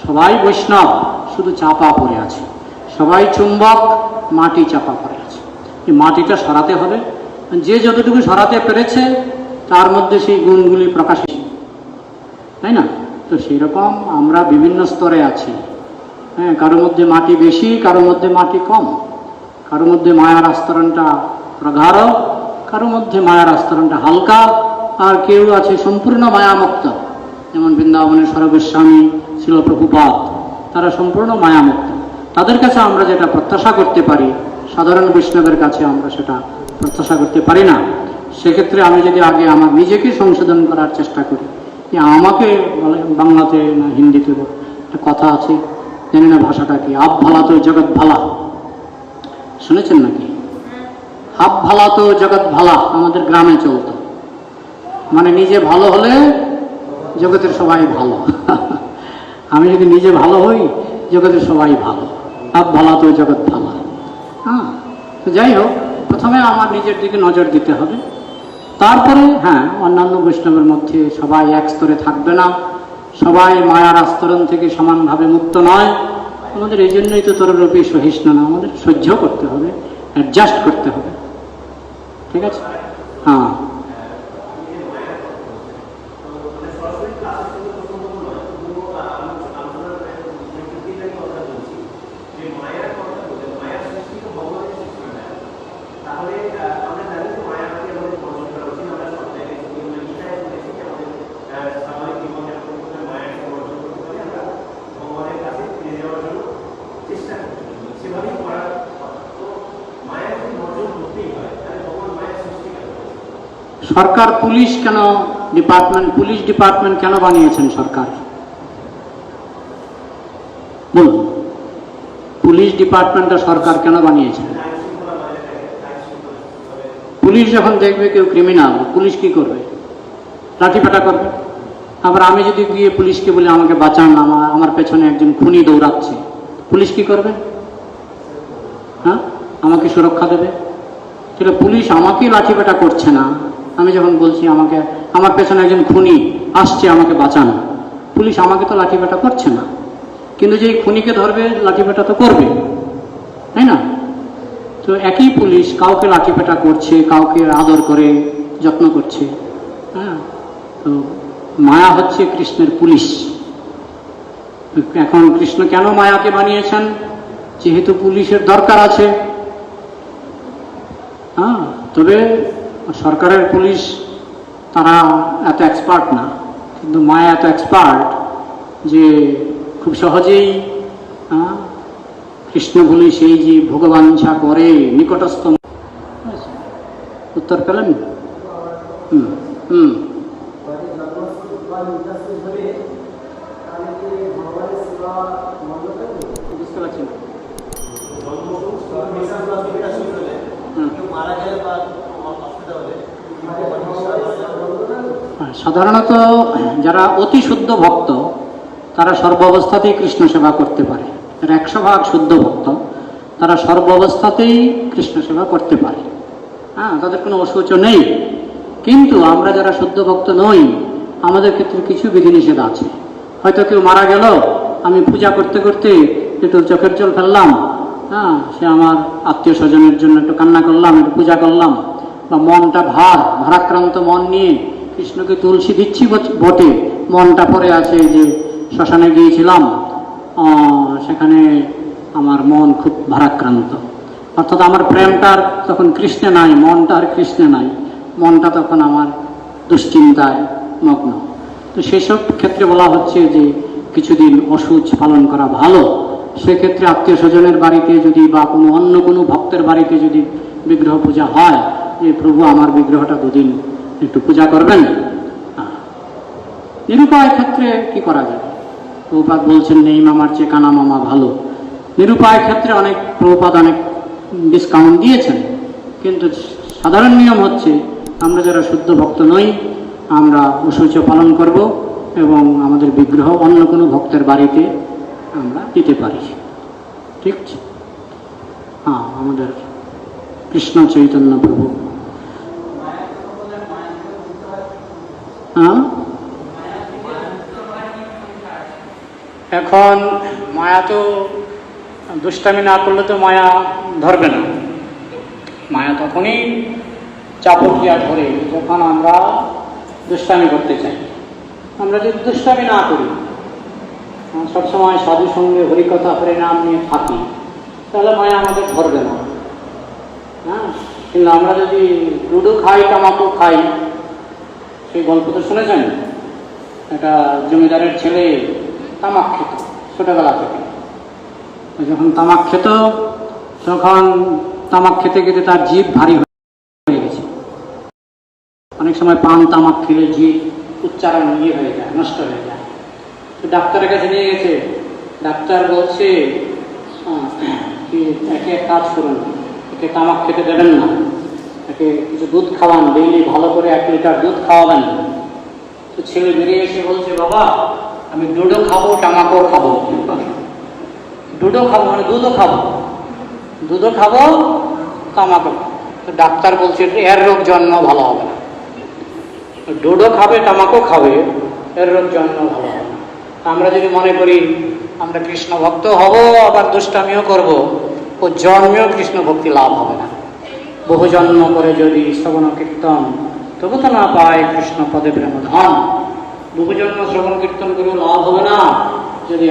সবাই বৈষ্ণব, শুধু চাপা পড়ে আছে। সবাই চুম্বক, মাটি চাপা পড়ে আছে। এই মাটিটা সরাতে হবে। যে যতটুকু সরাতে পেরেছে তার মধ্যে সেই গুণগুলি প্রকাশিত, তাই না? তো সেই রকম আমরা বিভিন্ন স্তরে আছি। হ্যাঁ, কারোর মধ্যে মাটি বেশি, কারোর মধ্যে মাটি কম, কারোর মধ্যে মায়ার আস্তরণটা প্রগাঢ়, কারোর মধ্যে মায়ার আস্তরণটা হালকা, আর কেউ আছে সম্পূর্ণ মায়ামুক্ত, যেমন বৃন্দাবনের সর্বস্বামী ছিল প্রভুপাদ, তারা সম্পূর্ণ মায়ামুক্ত। তাদের কাছে আমরা যেটা প্রত্যাশা করতে পারি, সাধারণ বৈষ্ণবের কাছে আমরা সেটা প্রত্যাশা করতে পারি না। সেক্ষেত্রে আমি যদি আগে আমার নিজেকে সংশোধন করার চেষ্টা করি, যে আমাকে বাংলাতে না হিন্দিতে একটা কথা আছে, জানি না ভাষাটা কি, আপ ভালা তো জগৎ ভালা, শুনেছেন নাকি? আপ ভালা তো জগৎ ভালা আমাদের গ্রামে চলতো, মানে নিজে ভালো হলে জগতের সবাই ভালো। আমি যদি নিজে ভালো হই, জগতের সবাই ভালো। আপ ভালা তো জগৎ ভালা। হ্যাঁ, তো যাই হোক, প্রথমে আমার নিজের দিকে নজর দিতে হবে। তারপরে হ্যাঁ, অন্যান্য বৈষ্ণবের মধ্যে সবাই এক স্তরে থাকবে না, সবাই মায়ার আস্তরণ থেকে সমানভাবে মুক্ত নয়। আমাদের এই জন্যই তো তরুরূপী সহিষ্ণু না, আমাদের সহ্য করতে হবে, অ্যাডজাস্ট করতে হবে। ঠিক আছে? হ্যাঁ, সরকার পুলিশ কেন পুলিশ ডিপার্টমেন্ট কেন বানিয়েছেন সরকার? বলুন, পুলিশ ডিপার্টমেন্টটা সরকার কেন বানিয়েছেন? পুলিশ যখন দেখবে কেউ ক্রিমিনাল, পুলিশ কি করবে? লাঠিপেটা করবে। আবার আমি যদি গিয়ে পুলিশকে বলি আমাকে বাঁচান, আমার পেছনে একজন খুনি দৌড়াচ্ছে, পুলিশ কি করবে? হ্যাঁ, আমাকে সুরক্ষা দেবে। তাহলে পুলিশ আমাকে লাঠিপেটা করছে না, আমি যখন বলছি আমার পেছনে একজন খুনি আসছে আমাকে বাঁচান, পুলিশ আমাকে তো লাঠিপেটা করছে না, কিন্তু যে খুনিকে ধরবে লাঠিপেটা তো করবে, তাই না? তো একই পুলিশ কাউকে লাঠিপেটা করছে, কাউকে আদর করে যত্ন করছে। হ্যাঁ, তো মায়া হচ্ছে কৃষ্ণের পুলিশ। এখন কৃষ্ণ কেন মায়াকে বানিয়েছেন? যেহেতু পুলিশের দরকার আছে। হ্যাঁ, তবে সরকারের পুলিশ তারা এত এক্সপার্ট না, কিন্তু মায়া এত এক্সপার্ট যে খুব সহজেই কৃষ্ণ বলি সেই যে ভগবাঞ্ছা করে নিকটস্থ। উত্তর পেলেন? হুম হুম বুঝতে পারছি না। সাধারণত যারা অতি শুদ্ধ ভক্ত তারা সর্বাবস্থাতেই কৃষ্ণ সেবা করতে পারে। যারা 100% শুদ্ধ ভক্ত তারা সর্বাবস্থাতেই কৃষ্ণ সেবা করতে পারে। হ্যাঁ, তাদের কোনো অসুচ নেই। কিন্তু আমরা যারা শুদ্ধ ভক্ত নই, আমাদের ক্ষেত্রে কিছু বিধিনিষেধ আছে। হয়তো কেউ মারা গেল, আমি পূজা করতে করতে একটু চোখের জল ফেললাম, হ্যাঁ, সে আমার আত্মীয় স্বজনের জন্য একটু কান্না করলাম, একটু পূজা করলাম, বা মনটা ভারাক্রান্ত মন নিয়ে কৃষ্ণকে তুলসী দিচ্ছি বটে, মনটা পড়ে আছে যে শ্মশানে গিয়েছিলাম, সেখানে আমার মন খুব ভারাক্রান্ত, অর্থাৎ আমার প্রেমটার তখন কৃষ্ণে নাই, মনটার কৃষ্ণে নাই, মনটা তখন আমার দুশ্চিন্তায় মগ্ন। তো সেসব ক্ষেত্রে বলা হচ্ছে যে কিছুদিন অসুচ পালন করা ভালো। সেক্ষেত্রে আত্মীয় স্বজনের বাড়িতে যদি বা অন্য কোনো ভক্তের বাড়িতে যদি বিগ্রহ পূজা হয়, যে প্রভু আমার বিগ্রহটা দুদিন একটু পূজা করবেন, নিরুপায় ক্ষেত্রে কি করা যায়? প্রভুপাদ বলছেন নেই মামার চেয়ে কানা মামা ভালো। নিরুপায় ক্ষেত্রে প্রভুপাদ অনেক ডিসকাউন্ট দিয়েছেন, কিন্তু সাধারণ নিয়ম হচ্ছে আমরা যারা শুদ্ধ ভক্ত নই আমরা অসুচ পালন করব এবং আমাদের বিগ্রহ অন্য কোনো ভক্তের বাড়িতে আমরা দিতে পারি। ঠিক আছে? হ্যাঁ, আমাদের কৃষ্ণ চৈতন্য প্রভু। হ্যাঁ, এখন মায়া তো দুষ্টামি না করলে তো মায়া ধরবে না। মায়া তখনই চাপটিয়া ধরে যখন আমরা দুষ্টামি করতে চাই। আমরা যদি দুষ্টামি না করি, সবসময় সাধু সঙ্গে হরিকথা হরিনাম নিয়ে থাকি, তাহলে মায়া আমাদের ধরবে না। হ্যাঁ, কিন্তু আমরা যদি লুডো খাই, তামাকু খাই, সেই গল্প তো শুনেছেন, একটা জমিদারের ছেলে তামাক খেত ছোটবেলা থেকে। যখন তামাক খেত তখন তামাক খেতে খেতে তার জিভ ভারী হয়ে গেছে। অনেক সময় পান তামাক খেলে জিভ উচ্চারণ হয়ে যায়, নষ্ট হয়ে যায়। তো ডাক্তারের কাছে নিয়ে গেছে। ডাক্তার বলছে একে কাজ করুন, একে তামাক খেতে দেবেন না, একে কিছু দুধ খাওয়ান, ডেইলি ভালো করে 1 লিটার দুধ খাওয়াবেন। তো ছেলে বেরিয়ে এসে বলছে, বাবা আমি দুধও খাবো তামাকও খাবো। দুধও খাবো মানে দুধও খাবো তামাকও। তো ডাক্তার বলছে এর রোগ জন্ম ভালো হবে না। দুধও খাবে তামাকও খাবে, এর রোগ জন্ম ভালো হবে না। আমরা যদি মনে করি আমরা কৃষ্ণ ভক্ত হব আবার দুষ্টামিও করব, ও জন্মেও কৃষ্ণ ভক্তি লাভ হবে না। বহু জন্ম করে যদি শ্রবণ কীর্তন তবু তো না পায় কৃষ্ণ পদে প্রেম ধন। বহু জন্ম শ্রবণ কীর্তন করেও লাভ হবে না যদি